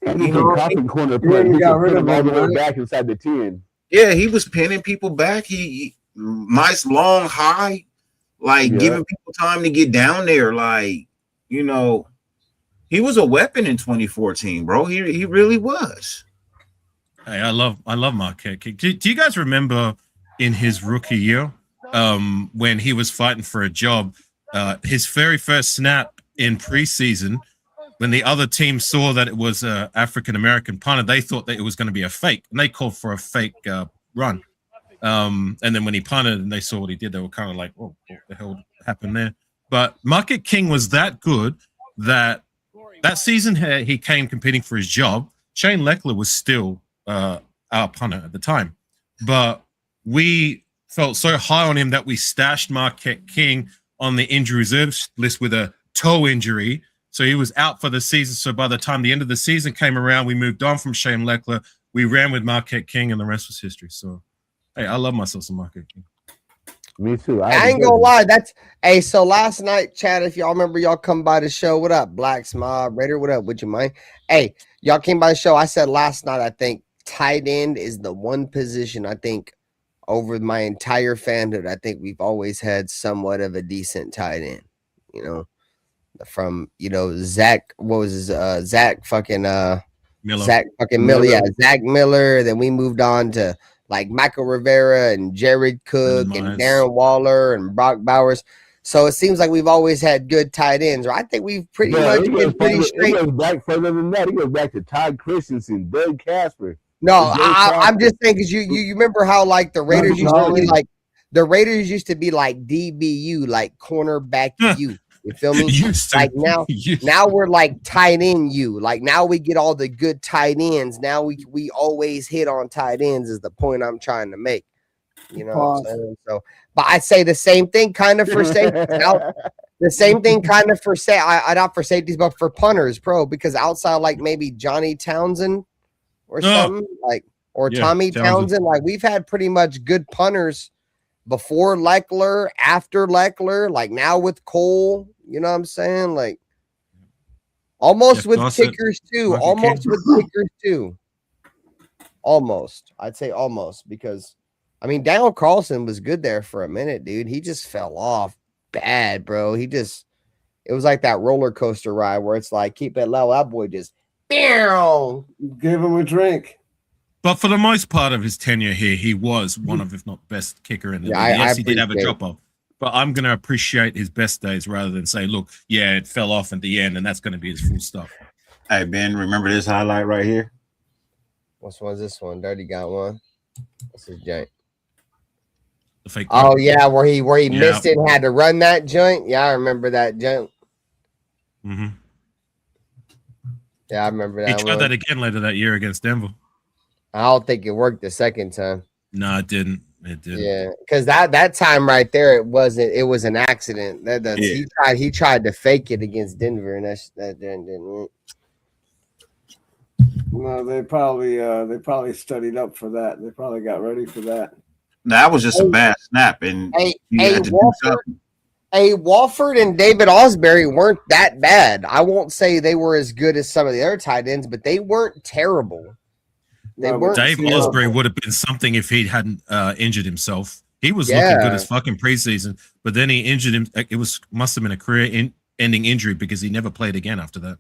You know, corner play. He got rid of him back inside the 10. Yeah, he was pinning people back. He nice long high, giving people time to get down there. Like, you know, he was a weapon in 2014, bro. He really was. Hey, I love Marquette King. Do you guys remember in his rookie year, when he was fighting for a job, his very first snap in preseason, when the other team saw that it was an African-American punter, they thought that it was going to be a fake, and they called for a fake run. And then when he punted and they saw what he did, they were kind of like, oh, what the hell happened there? But Marquette King was that good that season he came competing for his job. Shane Leichler was still our punter at the time. But we felt so high on him that we stashed Marquette King on the injury reserve list with a toe injury, So he was out for the season. So by the time the end of the season came around, we moved on from Shane Lechler. We ran with Marquette King, and the rest was history. So, hey, I love myself some Marquette King. Me too. I ain't gonna lie. That's hey. So last night, Chad, if y'all remember, y'all come by the show. What up, Blacks Mob Raider? What up? Would you mind? Hey, y'all came by the show. I said last night, I think tight end is the one position I think over my entire fanhood. I think we've always had somewhat of a decent tight end. You know, from Zach. What was his Zach fucking Miller. Zach fucking Miller. Yeah, Zach Miller. Then we moved on to like Michael Rivera and Jared Cook and Darren Waller and Brock Bowers. So it seems like we've always had good tight ends. Or I think we've pretty much been pretty straight. It goes back further than that. It goes back to Todd Christensen, Doug Casper. No, I'm just saying because you remember how like the Raiders used to be like DBU, like cornerback U. You feel me? Like now we're like tight end U. Like now we get all the good tight ends. Now we always hit on tight ends is the point I'm trying to make. You know what I'm saying? So, but I say the same thing kind of for safeties. The same thing kind of for not for safeties, but for punters, bro. Because outside like maybe Johnny Townsend or something like Tommy Townsend, like we've had pretty much good punters before Lechler, after Lechler, like now with Cole. You know what I'm saying? Like almost with kickers too. Almost. I'd say almost because I mean Daniel Carlson was good there for a minute, dude. He just fell off bad, bro. It was like that roller coaster ride where it's like keep it low. That boy just give him a drink. But for the most part of his tenure here, he was one of, if not best kicker in the league. Yes, he did have a drop off. But I'm going to appreciate his best days rather than say, look, yeah, it fell off at the end, and that's going to be his full stuff. Hey, Ben, remember this highlight right here? Which one's this one? Dirty got one. What's his joint? The fake. Oh, yeah, where he missed it and had to run that joint. Yeah, I remember that joint. Mm-hmm. Yeah, I remember that. He tried that again later that year against Denver. I don't think it worked the second time. No, it didn't. It didn't. Yeah, because that time right there, it was an accident. He tried to fake it against Denver, and that didn't work. No, they probably studied up for that. They probably got ready for that. That was just a bad snap, and Walford and David Osbury weren't that bad. I won't say they were as good as some of the other tight ends, but they weren't terrible. Dave Osbury would have been something if he hadn't injured himself. He was looking good as fucking preseason, but then he injured him. It must have been a career-ending injury because he never played again after that.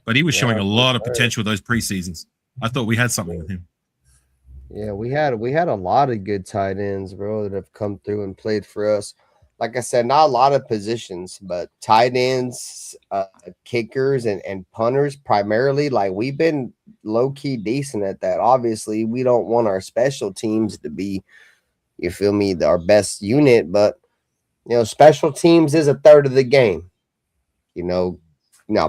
But he was showing a lot of potential those preseasons. I thought we had something with him. Yeah, we had a lot of good tight ends, bro, that have come through and played for us. Like I said, not a lot of positions, but tight ends, kickers, and punters primarily. Like we've been low key decent at that. Obviously, we don't want our special teams to be, you feel me, our best unit, but special teams is a third of the game. Now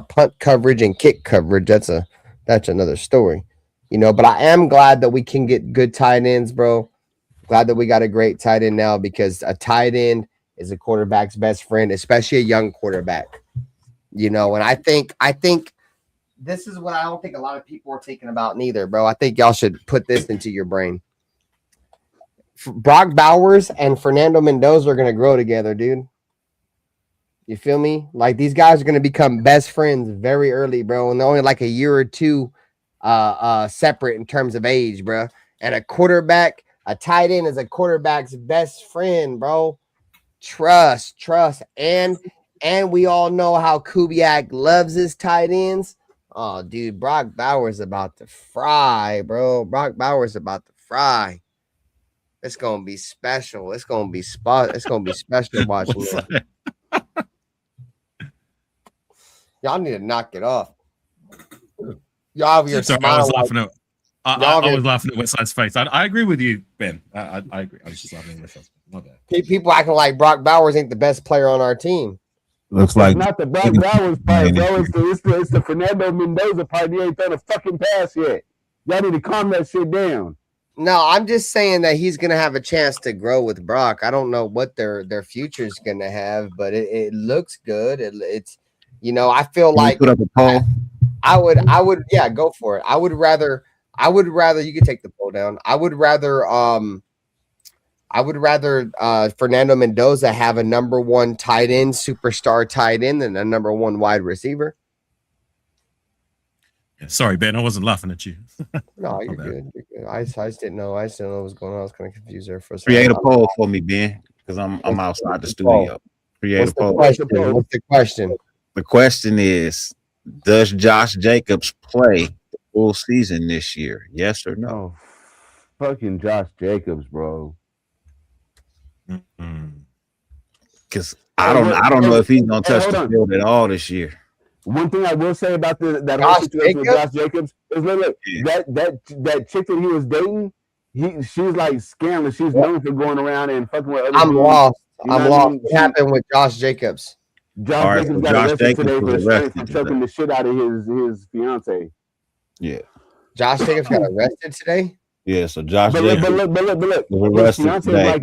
punt coverage and kick coverage, that's another story. But I am glad that we can get good tight ends, bro. Glad that we got a great tight end now because a tight end is a quarterback's best friend, especially a young quarterback. And I think this is what I don't think a lot of people are thinking about neither, bro. I think y'all should put this into your brain. Brock Bowers and Fernando Mendoza are going to grow together, dude. You feel me? Like these guys are going to become best friends very early, bro. And they're only like a year or two separate in terms of age, bro. And a tight end is a quarterback's best friend, bro. Trust. And we all know how Kubiak loves his tight ends. Oh, dude, Brock Bowers about to fry, bro. Brock Bowers about to fry. It's gonna be special. It's gonna be special watching it. Y'all need to knock it off. Y'all over here smiling. I was laughing at West Side's face. I agree with you, Ben. I agree. I was just laughing at West Side's face. My bad. People acting like Brock Bowers ain't the best player on our team. Looks like it's not the Brock Bowers part, bro. It's the Fernando Mendoza part. He ain't thrown a fucking pass yet. Y'all need to calm that shit down. No, I'm just saying that he's gonna have a chance to grow with Brock. I don't know what their future is gonna have, but it looks good. You know, I feel like put up a poll. I would, yeah, go for it. I would rather you can take the poll down. I would rather Fernando Mendoza have a number one tight end, superstar tight end, than a number one wide receiver. Yeah, sorry, Ben, I wasn't laughing at you. No, you're good. You're good. I just didn't know. I just didn't know what was going on. I was kind of confused there for a second. Create a poll for me, Ben, because I'm outside the studio. Create a poll. What's the question? The question is, does Josh Jacobs play the full season this year? Yes or no? Oh, fucking Josh Jacobs, bro. Because I don't know if he's gonna touch the field at all this year. One thing I will say about that whole situation with Josh Jacobs is look, that chick that he was dating, she was like scandalous. She's known for going around and fucking with other I'm dudes. lost. You know I'm what I lost. mean? What happened with Josh Jacobs? Josh Jacobs got arrested today for choking the shit out of his fiance. Yeah. Josh Jacobs got arrested today? Yeah, so Josh But Jacobs look. was arrested today.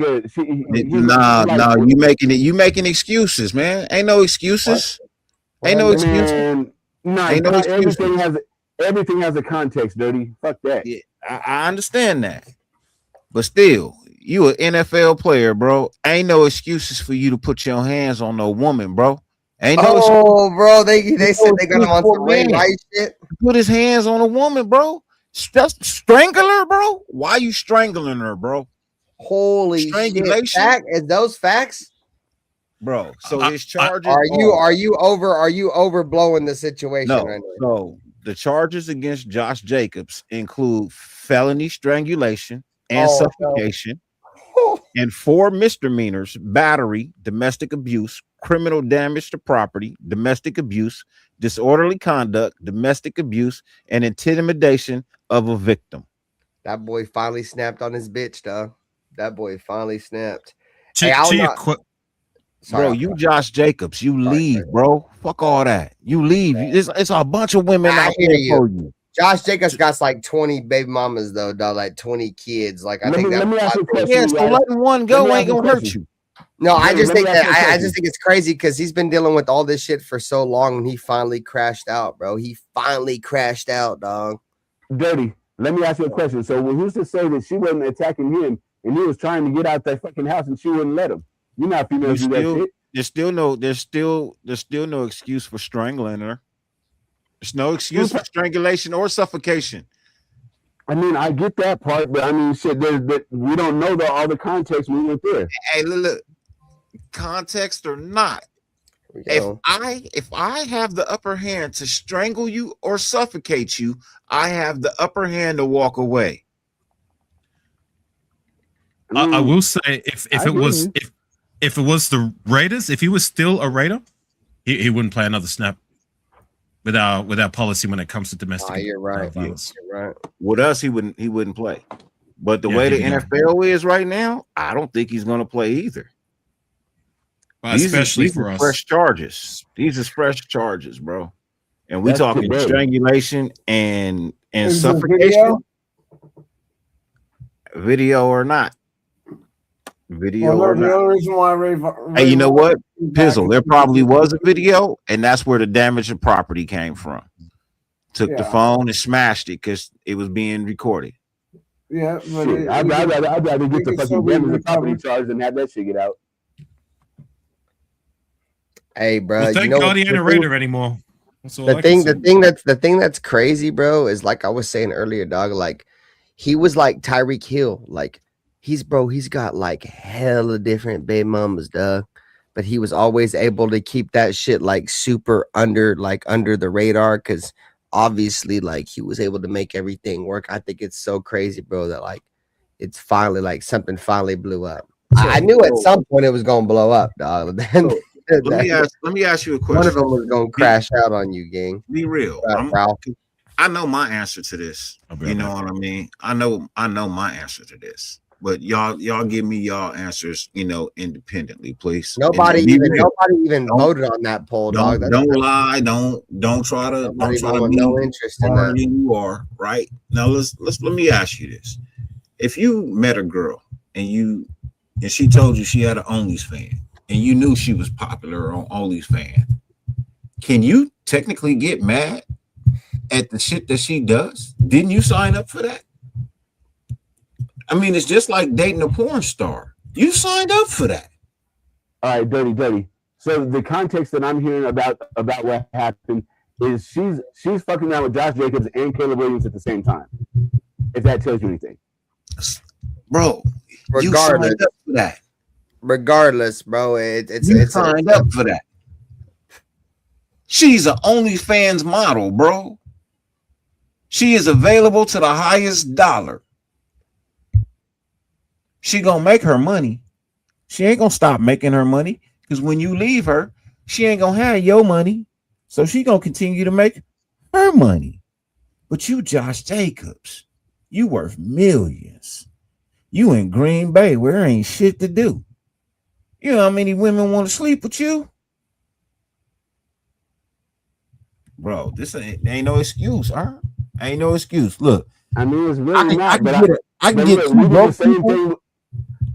No, you making excuses, man. Ain't no excuses. Ain't no excuses. Ain't no excuses. Everything has a context, Dirty. Fuck that. Yeah, I understand that. But still, you an NFL player, bro. Ain't no excuses for you to put your hands on no woman, bro. Ain't no bro, they said they got him on some Ray Rice shit. Put his hands on a woman, bro. Just strangle her, bro. Why you strangling her, bro? Holy strangulation. Shit. Is those facts? Bro, so his charges are you overblowing the situation no, right now? No, the charges against Josh Jacobs include felony strangulation and suffocation and 4 misdemeanors: battery, domestic abuse, criminal damage to property, domestic abuse, disorderly conduct, domestic abuse, and intimidation of a victim. That boy finally snapped on his bitch, dog. That boy finally snapped. Bro, you Josh Jacobs, you leave, bro. Fuck all that. You leave. It's a bunch of women out there for you. Josh Jacobs got like 20 baby mamas though, dog, like 20 kids. Like I think let me ask you a question. Yeah, so letting one go ain't gonna hurt you. No, I just think it's crazy because he's been dealing with all this shit for so long, and he finally crashed out, bro. He finally crashed out, dog. Dirty. Let me ask you a question. So who's to say that she wasn't attacking him and he was trying to get out that fucking house and she wouldn't let him? You're not females do that shit. There's still no excuse for strangling her. There's no excuse for strangulation or suffocation. I mean, I get that part, but I mean, shit. We don't know all the context we went there. Hey, look, context or not, if I have the upper hand to strangle you or suffocate you, I have the upper hand to walk away. I will say, if it was the Raiders, if he was still a Raider, he wouldn't play another snap with our policy when it comes to domestic. You're right. Yes. You're right. With us, he wouldn't play. But the way the NFL is right now, I don't think he's going to play either. Especially for us, fresh charges. These are fresh charges, bro. And we talking strangulation and suffocation. Video or not. Video or not. The only reason why Ray hey, you know what? Pizzle, there probably was a video, and that's where the damage of property came from. Took the phone and smashed it because it was being recorded. Yeah, but I'd rather get the fucking damage of property charge than have that shit get out. Hey, bro, well, thank God he ain't a Raider anymore. The thing that's crazy, bro, is like I was saying earlier, dog. Like he was like Tyreek Hill, like he's got like hella different baby mamas, dog. But he was always able to keep that shit like super under the radar because obviously like he was able to make everything work. I think it's so crazy, bro, that like it's finally like something finally blew up. I knew at some point it was gonna blow up, dog. Then let me ask you a question. One of them was gonna crash out on you, gang. Be real. I know my answer to this. You know what I mean? I know my answer to this. But y'all give me y'all answers, independently, please. Nobody even voted on that poll, dog. Don't lie. Don't try to be no interest in harder that. than you are. Right now, let me ask you this: if you met a girl and she told you she had an OnlyFans and you knew she was popular on OnlyFans, can you technically get mad at the shit that she does? Didn't you sign up for that? I mean, it's just like dating a porn star. You signed up for that. All right, dirty. So the context that I'm hearing about what happened is she's fucking around with Josh Jacobs and Caleb Williams at the same time. If that tells you anything, bro. You Regardless, signed up for that. regardless, bro, it's Signed up for that. She's an OnlyFans model, bro. She is available to the highest dollar. She gonna make her money. She ain't gonna stop making her money because when you leave her, she ain't gonna have your money. So she gonna continue to make her money. But you, Josh Jacobs, you worth millions. You in Green Bay where there ain't shit to do. You know how many women want to sleep with you? Bro, this ain't no excuse, huh? Ain't no excuse. Look, I mean, it's really not. I can get we do the same people. thing.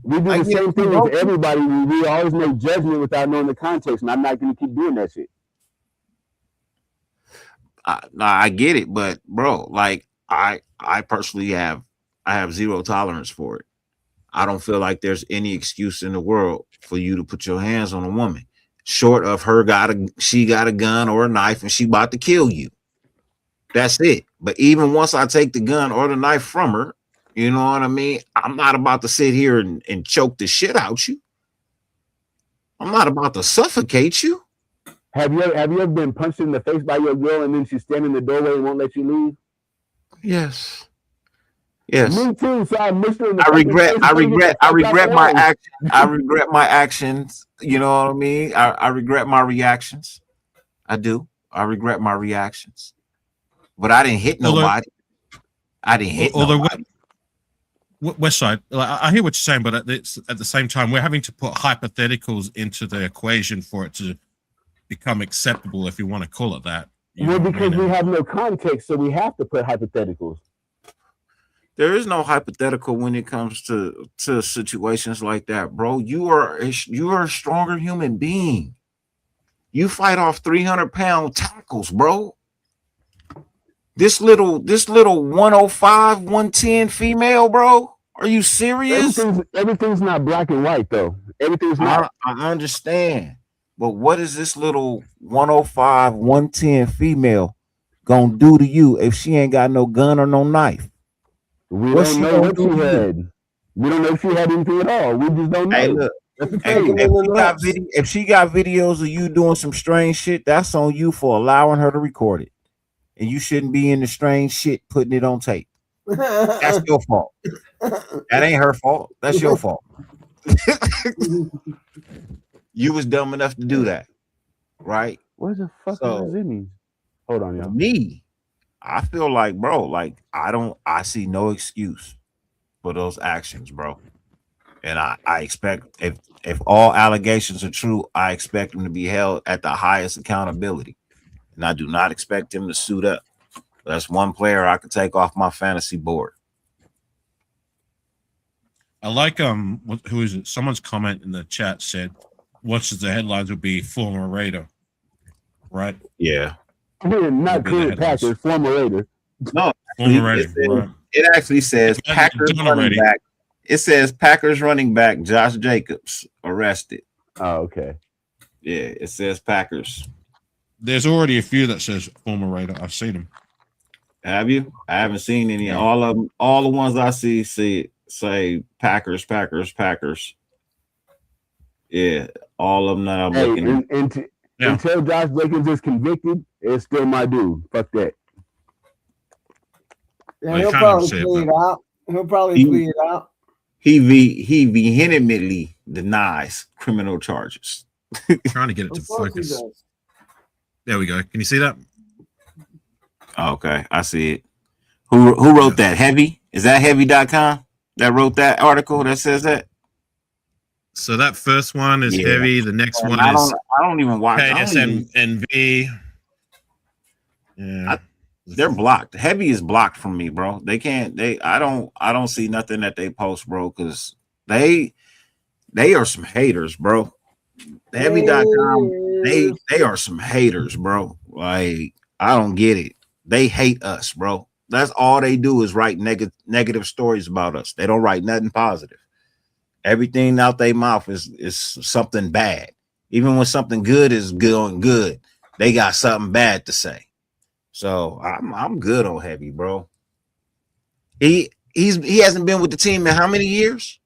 We do the same thing with everybody. We always make judgment without knowing the context, and I'm not going to keep doing that shit. I get it, but bro, like I personally have zero tolerance for it. I don't feel like there's any excuse in the world for you to put your hands on a woman, short of she got a gun or a knife and she about to kill you. That's it. But even once I take the gun or the knife from her, you know what I mean? I'm not about to sit here and choke the shit out you. I'm not about to suffocate you. Have you ever been punched in the face by your girl and then she's standing in the doorway and won't let you leave? Yes. Yes. Me too. So I missed her in the I regret my action. I action. regret my actions. You know what I mean? I regret my reactions. I do. I regret my reactions. But I didn't hit nobody. I didn't hit nobody. Westside, I hear what you're saying, but at the same time, we're having to put hypotheticals into the equation for it to become acceptable, if you want to call it that. Well, because we have no context, so we have to put hypotheticals. There is no hypothetical when it comes to situations like that, bro. You are a stronger human being. You fight off 300-pound tackles, bro. This little 105, 110 female, bro. Are you serious? Everything's not black and white, though. Everything's not. I understand. But what is this little 105, 110 female gonna do to you if she ain't got no gun or no knife? We don't know what she had. We don't know if she had anything at all. We just don't know. Hey, look. If she got videos of you doing some strange shit, that's on you for allowing her to record it. And you shouldn't be in the strange shit putting it on tape. That's your fault. That ain't her fault. That's your fault. You was dumb enough to do that, right? What the fuck does it mean? Hold on, y'all. Me, I feel like, bro, like I see no excuse for those actions, bro. And I expect if all allegations are true, I expect them to be held at the highest accountability. And I do not expect him to suit up. That's one player I could take off my fantasy board. I like who is it? Someone's comment in the chat said, "Watch the headlines would be former Raider." Right? Yeah. Not current Packers, former Raider. No, former Raider. It actually says Packers running back. It says Packers running back Josh Jacobs arrested. Oh, okay. Yeah, it says Packers. There's already a few that says former Raider. I've seen them. Have you? I haven't seen any. All of them. All the ones I see say Packers. Yeah, all of them that I'm looking. Until Josh Jacobs is convicted, it's still my dude. Fuck that. Yeah, he'll probably plead out. He'll probably plead out. He vehemently denies criminal charges. Trying to get it to focus. There we go. Can you see that? Okay, I see it. Who wrote that? Heavy? Is that heavy.com that wrote that article that says that? So that first one is Heavy. The next one is I don't even watch KSNV. Yeah. They're blocked. Heavy is blocked from me, bro. They can't. I don't see nothing that they post, bro, because they are some haters, bro. Heavy.com. they are some haters, bro. Like, I don't get it. They hate us, bro. That's all they do is write negative stories about us. They don't write nothing positive. Everything out their mouth is something bad. Even when something good is going good, they got something bad to say. So I'm good on Heavy, bro. He hasn't been with the team in how many years?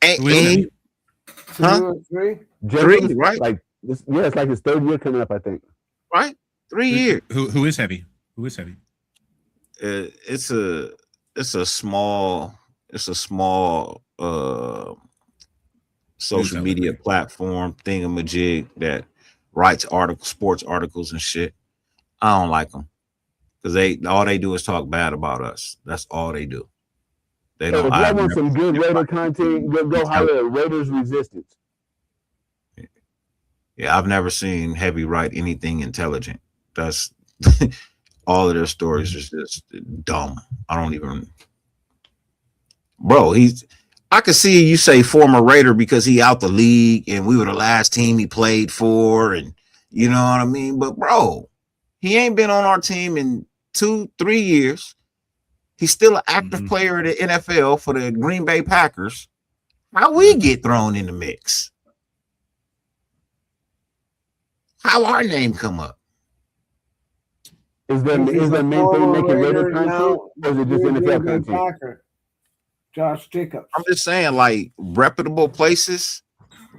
Three, right? Like this, yeah, it's like his third year coming up, I think. Right, 3 years. Who is Heavy? Who is Heavy? It's a small social media platform thingamajig that writes sports articles and shit. I don't like them because all they do is talk bad about us. That's all they do. They don't. If y'all want some good Raider content, go hire Raiders Resistance. Yeah, I've never seen Heavy write anything intelligent. That's all of their stories is just dumb. I don't even, bro. I could see you say former Raider because he out the league and we were the last team he played for, and you know what I mean. But bro, he ain't been on our team in 2-3 years. He's still an active player in the NFL for the Green Bay Packers. How we get thrown in the mix? How our name come up? Is the main thing making Raider content, or is it just NFL content? Josh Jacobs. I'm just saying, like, reputable places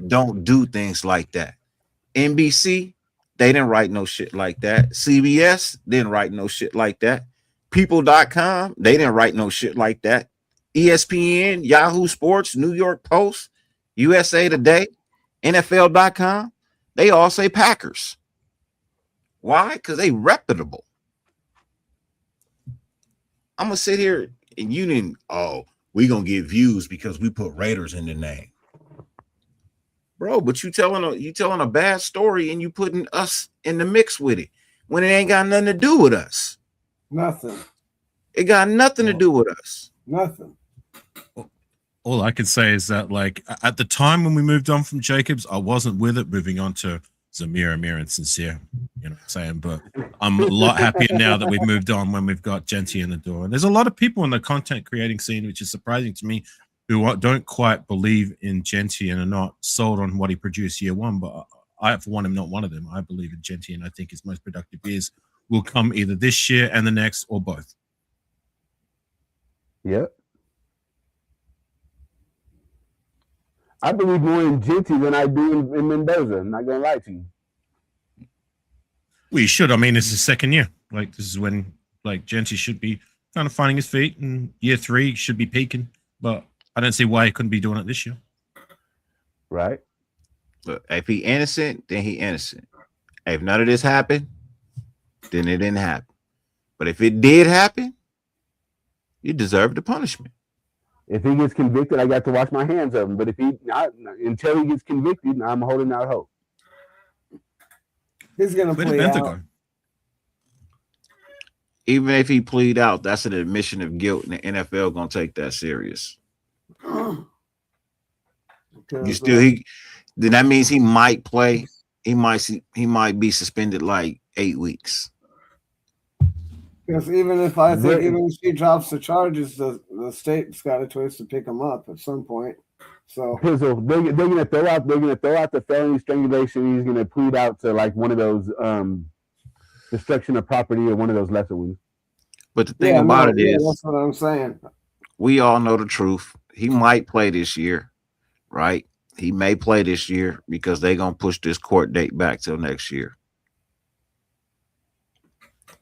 don't do things like that. NBC, they didn't write no shit like that. CBS didn't write no shit like that. People.com, they didn't write no shit like that. ESPN, Yahoo Sports, New York Post, USA Today, NFL.com, they all say Packers. Why? Because they reputable. I'm going to sit here and you didn't, we going to get views because we put Raiders in the name. Bro, but you telling a bad story and you putting us in the mix with it when it ain't got nothing to do with us. Nothing. It got nothing to do with us. Nothing. All I can say is that, like, at the time when we moved on from Jacobs, I wasn't with it, moving on to Zamir, Amir, and Sincere. You know what I'm saying? But I'm a lot happier now that we've moved on when we've got Genty in the door. And there's a lot of people in the content creating scene, which is surprising to me, who don't quite believe in Genty and are not sold on what he produced year one. But I, for one, am not one of them. I believe in Genty, and I think his most productive years will come either this year and the next, or both. Yep. I believe more in Genty than I do in Mendoza. I'm not gonna lie to you. Well, you should. I mean, it's his second year. Like, this is when, like, Genty should be kind of finding his feet, and year 3 should be peaking. But I don't see why he couldn't be doing it this year. Right. Look, if he innocent, then he innocent. If none of this happened, then it didn't happen. But if it did happen, you deserve the punishment. If he gets convicted, I got to wash my hands of him. But if until he gets convicted, I'm holding out hope. He's gonna plead out. Even if he plead out, that's an admission of guilt, and the NFL gonna take that serious. Then that means he might play. He might be suspended like 8 weeks. Because even if she drops the charges, the state's got a choice to pick him up at some point. So they're gonna throw out the felony strangulation. He's gonna plead out to like one of those destruction of property or one of those lesser ones. But the thing about it is, that's what I'm saying. We all know the truth. He might play this year, right? He may play this year because they're gonna push this court date back till next year.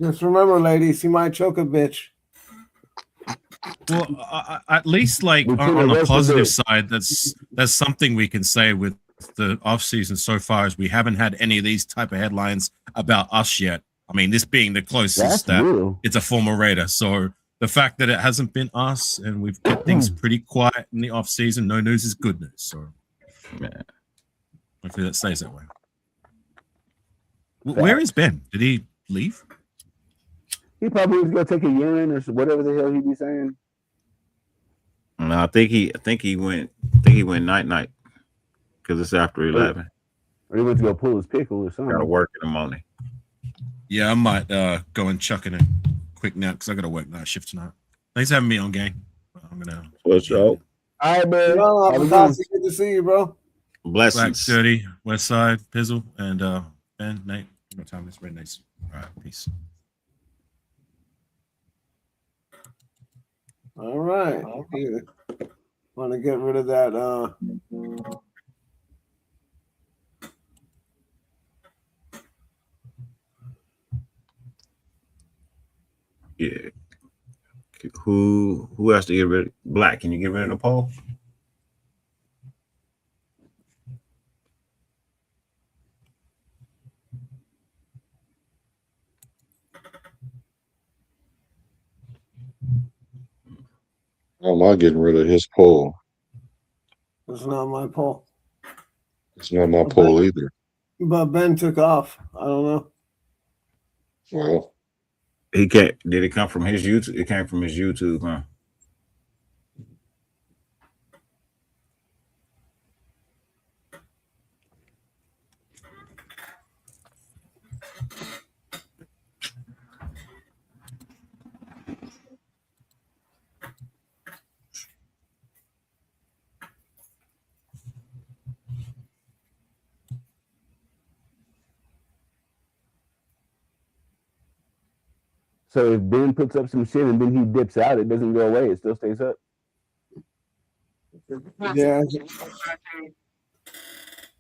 Just remember, ladies, he might choke a bitch. Well, at least, like, on the positive side, that's something we can say with the offseason so far, as we haven't had any of these type of headlines about us yet. I mean, this being the closest it's a former Raider. So the fact that it hasn't been us and we've kept things pretty quiet in the offseason, no news is good news. So hopefully that stays that way. Where is Ben? Did he leave? He probably was gonna take a urine or whatever the hell he'd be saying. No, I think he went night. because it's after 11. Or he went to go pull his pickle or something. Got to work in the morning. Yeah, I might go and chuck in a quick nap because I got to work night shift tonight. Thanks for having me on, gang. I'm gonna. What's up? All right, man. Good to see you, bro. Blessings. Black 30, West Side, Pizzle, and Ben, Nate. What time is Red Nate's? All right, peace. All right. Want to get rid of that? Yeah. Who has to get rid of Black? Can you get rid of the poll? How am I getting rid of his poll? It's not my poll. It's not my poll either. But Ben took off. I don't know. Well, He can't. Did it come from his YouTube? It came from his YouTube, huh? So if Ben puts up some shit and then he dips out, it doesn't go away. It still stays up. Yeah,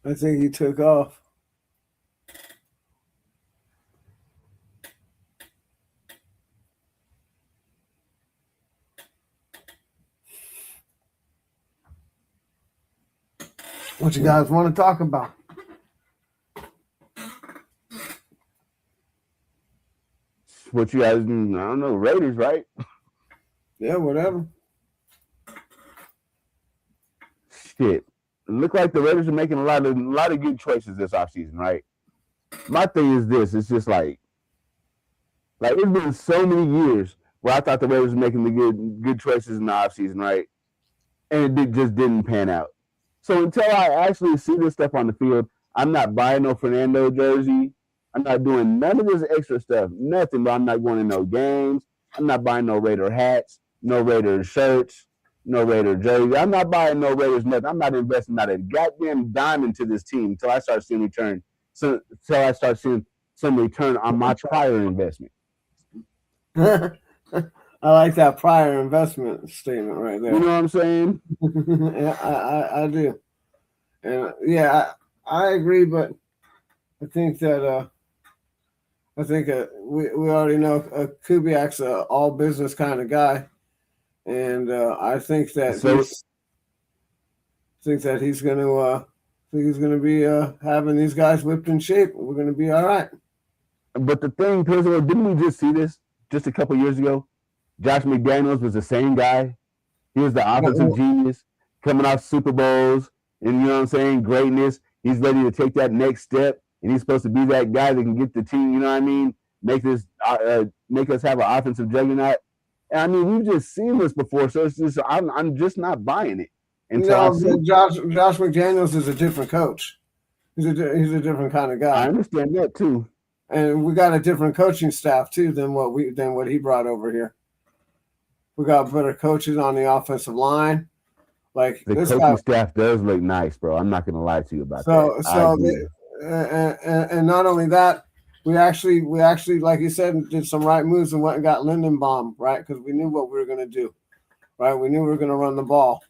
I think he took off. What you guys want to talk about? What you guys, I don't know, Raiders, right? Yeah, whatever. Shit. It look like the Raiders are making a lot of good choices this offseason, right? My thing is this, it's just like it's been so many years where I thought the Raiders were making the good choices in the offseason, right? And it just didn't pan out. So until I actually see this stuff on the field, I'm not buying no Fernando jersey. I'm not doing none of this extra stuff. Nothing, but I'm not going to no games. I'm not buying no Raider hats, no Raider shirts, no Raider jerseys. I'm not buying no Raiders nothing. I'm not investing not a goddamn dime into this team until I start seeing return. So until I start seeing some return on my prior investment. I like that prior investment statement right there. You know what I'm saying? Yeah, I do. And yeah, I agree, but I think that we already know Kubiak's an all business kind of guy, and I think that he's going to be having these guys whipped in shape. We're going to be all right. But the thing, Pizzle, didn't we just see this just a couple years ago? Josh McDaniels was the same guy. He was the offensive genius coming off Super Bowls, and you know what I'm saying, greatness. He's ready to take that next step. And he's supposed to be that guy that can get the team, you know what I mean? Make us have an offensive juggernaut. And I mean, we've just seen this before, so it's just I'm just not buying it. Josh McDaniels is a different coach. He's a different kind of guy. I understand that too. And we got a different coaching staff too than what he brought over here. We got better coaches on the offensive line. Like the coaching staff does look nice, bro. I'm not gonna lie to you about that. And not only that, we actually, like you said, did some right moves and went and got Lindenbaum, right? Because we knew what we were going to do, right? We knew we were going to run the ball.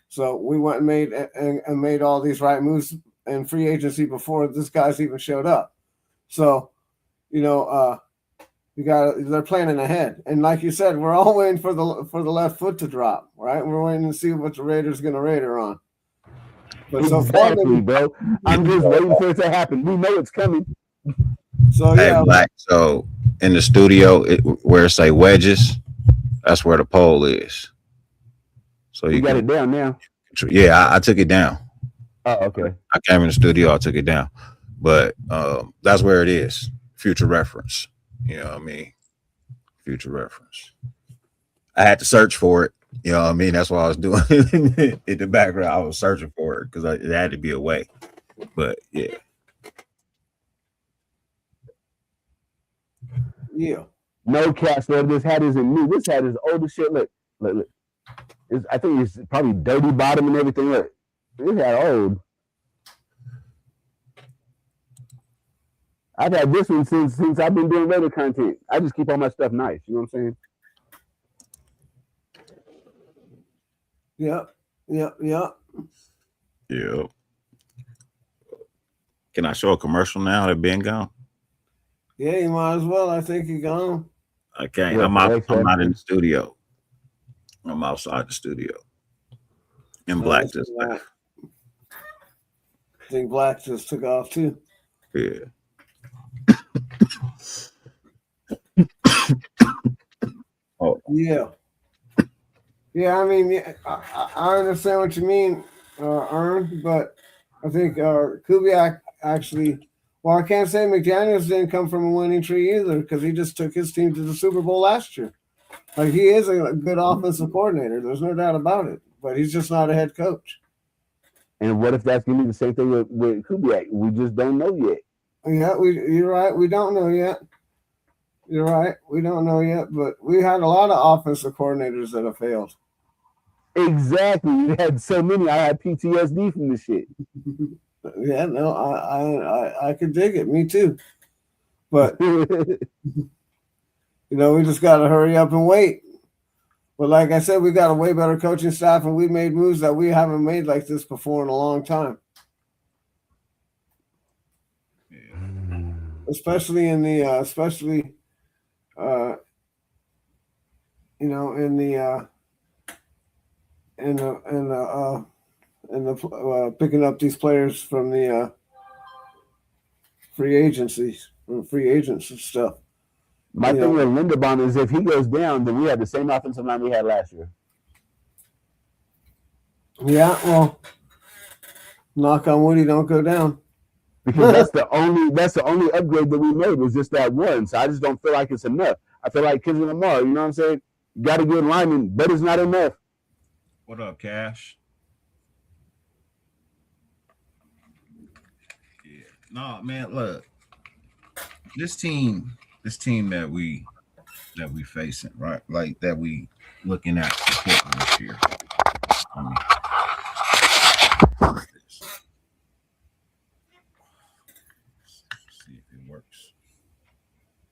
So we went and made all these right moves in free agency before this guy's even showed up. So, they're planning ahead. And like you said, we're all waiting for the left foot to drop, right? We're waiting to see what the Raiders going to Raider on. But exactly, bro. I'm just waiting for it to happen. We know it's coming. So hey, Black. So in the studio, where it say wedges, that's where the pole is. So you got it down now. Yeah, I took it down. Oh, okay. I came in the studio, I took it down, but that's where it is. Future reference. You know what I mean? Future reference. I had to search for it You know what I mean? That's what I was doing in the background. I was searching for it because it had to be away. But yeah. Yeah. No cap, so this hat isn't new. This hat is old as shit. Look. I think it's probably dirty bottom and everything. Look, this hat old. I've had this one since I've been doing Raider content. I just keep all my stuff nice. You know what I'm saying? Yep. Yeah. Can I show a commercial now that Ben gone? Yeah, you might as well. I think you're gone. I can't. I'm not in the studio. I'm outside the studio. And Black just left. I think Black just took off too. Yeah. Oh. Yeah. I mean, I understand what you mean, Ern, but I think Kubiak actually. Well, I can't say McDaniels didn't come from a winning tree either, because he just took his team to the Super Bowl last year. Like, he is a good offensive coordinator. There's no doubt about it. But he's just not a head coach. And what if that's going to be the same thing with Kubiak? We just don't know yet. Yeah, you're right. We don't know yet. You're right. We don't know yet. But we had a lot of offensive coordinators that have failed. Exactly. We had so many. I had PTSD from this shit. Yeah, no, I could dig it. Me too. But we just got to hurry up and wait. But like I said, we got a way better coaching staff, and we made moves that we haven't made like this before in a long time. Especially in the picking up these players from the free agents and stuff. My thing with Linderbaum is if he goes down, then we have the same offensive line we had last year. Yeah, well, knock on wood, he don't go down. Because that's the only upgrade that we made was just that one. So I just don't feel like it's enough. I feel like Kendrick Lamar, you know what I'm saying? Got a good lineman, but it's not enough. What up, Cash? Yeah. No, man, look. This team that we facing, right? Like that we looking at this year. See if it works.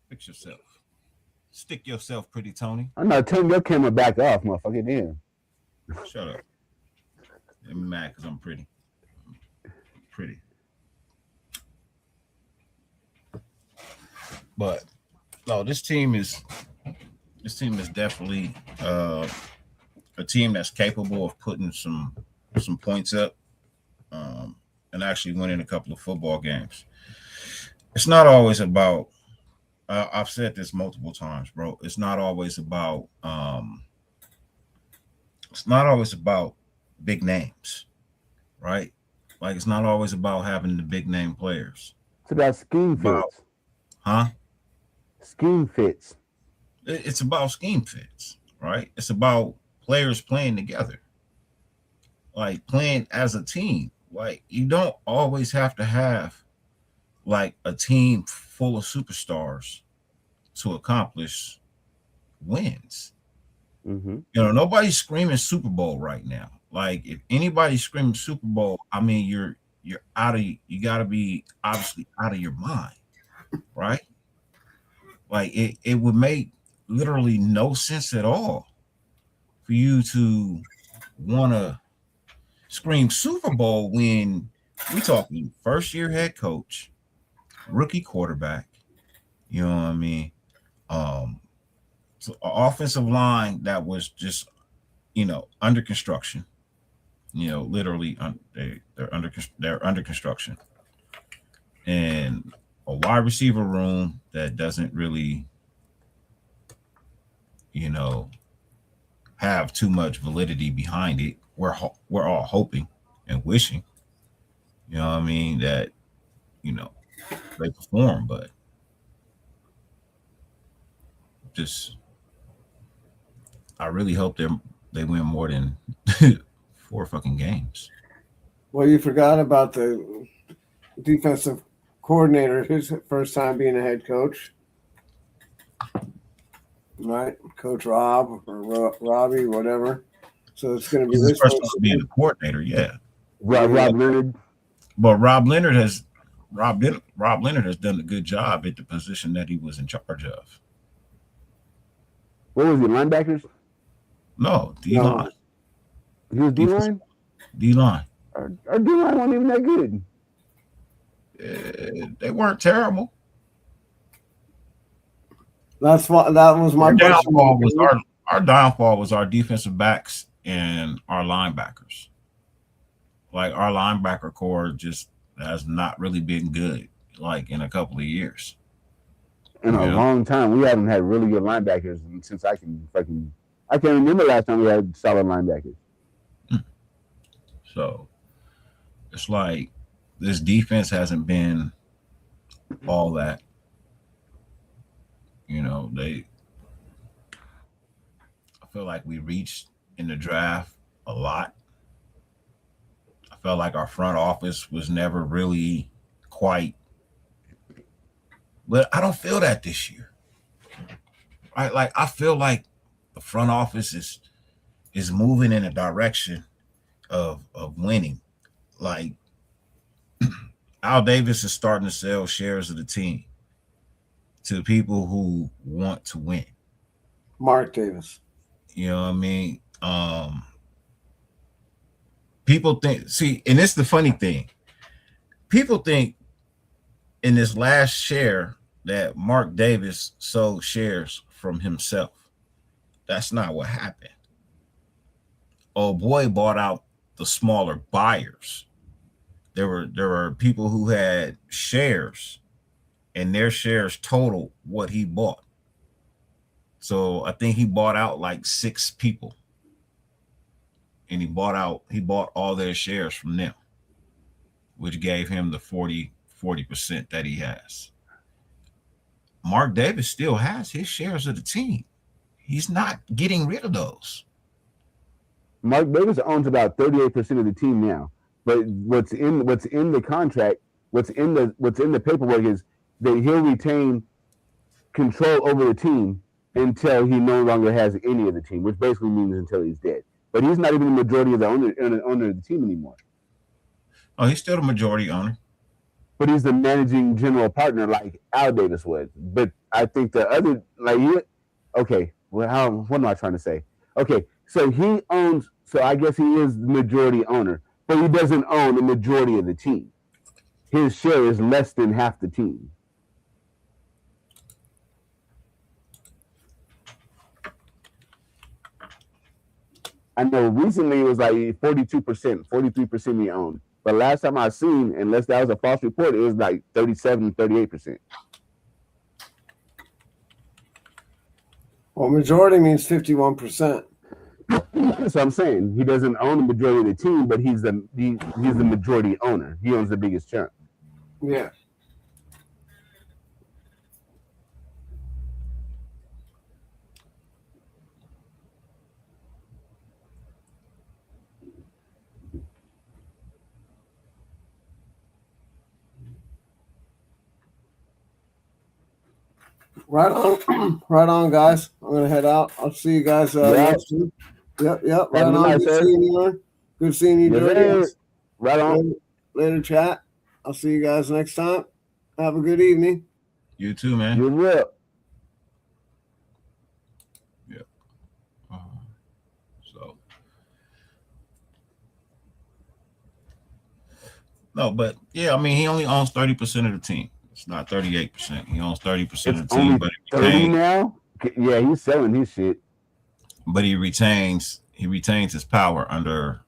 Fix yourself. Stick yourself, pretty Tony. I'm not turning your camera back off, motherfucker. Damn. Shut up. I'm mad because I'm pretty. Pretty. But no, this team is definitely a team that's capable of putting some points up and actually winning a couple of football games. It's not always about I've said this multiple times, bro. It's not always about big names, right? Like it's not always about having the big name players. It's about scheme fits. Scheme fits. It's about scheme fits, right? It's about players playing together, like playing as a team. Like you don't always have to have like a team full of superstars to accomplish wins. Mm-hmm. You know, nobody's screaming Super Bowl right now. Like if anybody's screaming Super Bowl, I mean you're out of you got to be obviously out of your mind, right? Like it would make literally no sense at all for you to want to scream Super Bowl when we talking first year head coach, rookie quarterback, you know what I mean? So an offensive line that was just, under construction, literally they're under construction, and a wide receiver room that doesn't really, have too much validity behind it. We're all hoping and wishing, you know what I mean, that, they perform, but I really hope they win more than 4 fucking games. Well, you forgot about the defensive coordinator, his first time being a head coach. Right? Coach Rob or Robbie, whatever. So it's going to be He's the this first one. one to be a coordinator, yeah. Rob Leonard. But Rob Leonard has done a good job at the position that he was in charge of. What was he, linebackers? No, D-line. He was D-line? D-line. Our D-line wasn't even that good. They weren't terrible. That was my downfall. Our downfall was our defensive backs and our linebackers. Like our linebacker core just has not really been good, like in a couple of years. In a long time, we haven't had really good linebackers since I can't remember last time we had solid linebackers. So it's like this defense hasn't been all that. You know, I feel like we reached in the draft a lot. I felt like our front office was never really quite, but I don't feel that this year. Right? Like I feel like the front office is moving in a direction of winning. Like Al Davis is starting to sell shares of the team to people who want to win. Mark Davis. You know what I mean? People think, and it's the funny thing. People think in this last share that Mark Davis sold shares from himself. That's not what happened. Oh boy, bought out the smaller buyers. There were people who had shares, and their shares total what he bought. So I think he bought out like 6 people, and he bought all their shares from them, which gave him the 40% that he has. Mark Davis still has his shares of the team. He's not getting rid of those. Mark Davis owns about 38% of the team now. But what's in the contract, what's in the paperwork is that he'll retain control over the team until he no longer has any of the team, which basically means until he's dead. But he's not even the majority of the owner of the team anymore. Oh, he's still the majority owner. But he's the managing general partner like Al Davis was. But I think the other, what am I trying to say? Okay, so he owns, so I guess he is the majority owner, but he doesn't own the majority of the team. His share is less than half the team. I know recently it was like 42%, 43% he owned. But last time I seen, unless that was a false report, it was like 37, 38%. Well, majority means 51%. So I'm saying he doesn't own the majority of the team, but he's the majority owner. He owns the biggest chunk. Yeah. Right on, guys. I'm gonna head out. I'll see you guys next week. Yep. Right on. Good seeing you. Good seeing you, Jordan. Right on. Later, chat. I'll see you guys next time. Have a good evening. You too, man. You will. Yeah. No, but yeah, I mean, he only owns 30% of the team. It's not 38%. He owns 30% of the team, but he retains, now. Yeah, he's selling his shit. But he retains his power under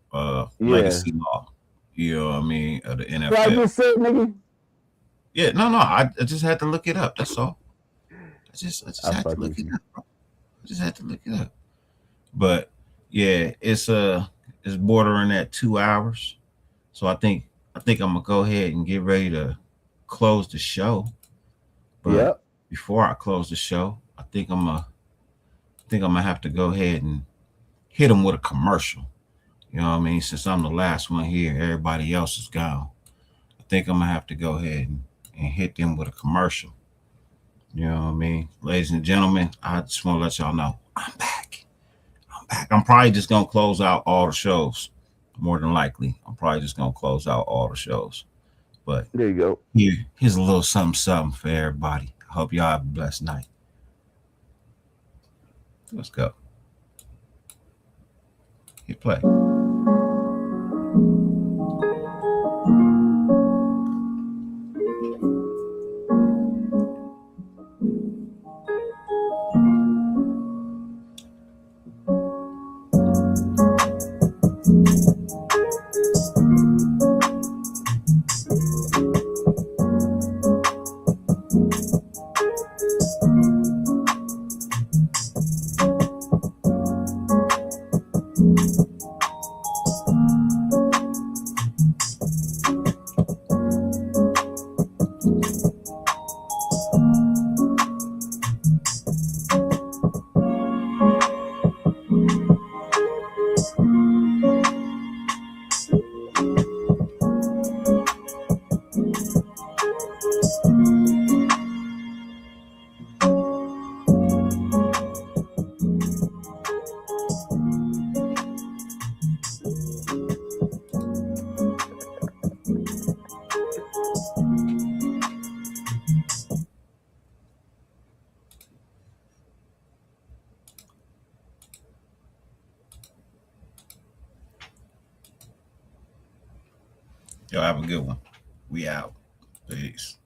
legacy law. You know what I mean? Of the NFL. I just said, nigga. Yeah, no. I just had to look it up. That's all. I just had to look it up, bro. I just had to look it up. But yeah, it's bordering at 2 hours. So I think I'm gonna go ahead and get ready to close the show. But before I close the show, I think I'm gonna have to go ahead and hit them with a commercial. You know what I mean? Since I'm the last one here, everybody else is gone. I think I'm gonna have to go ahead and hit them with a commercial. You know what I mean? Ladies and gentlemen, I just want to let y'all know I'm back. I'm probably just gonna close out all the shows. More than likely, I'm probably just gonna close out all the shows. But there you go. Here's a little something for everybody. I hope y'all have a blessed night. Let's go. Hit play. Y'all have a good one. We out. Peace.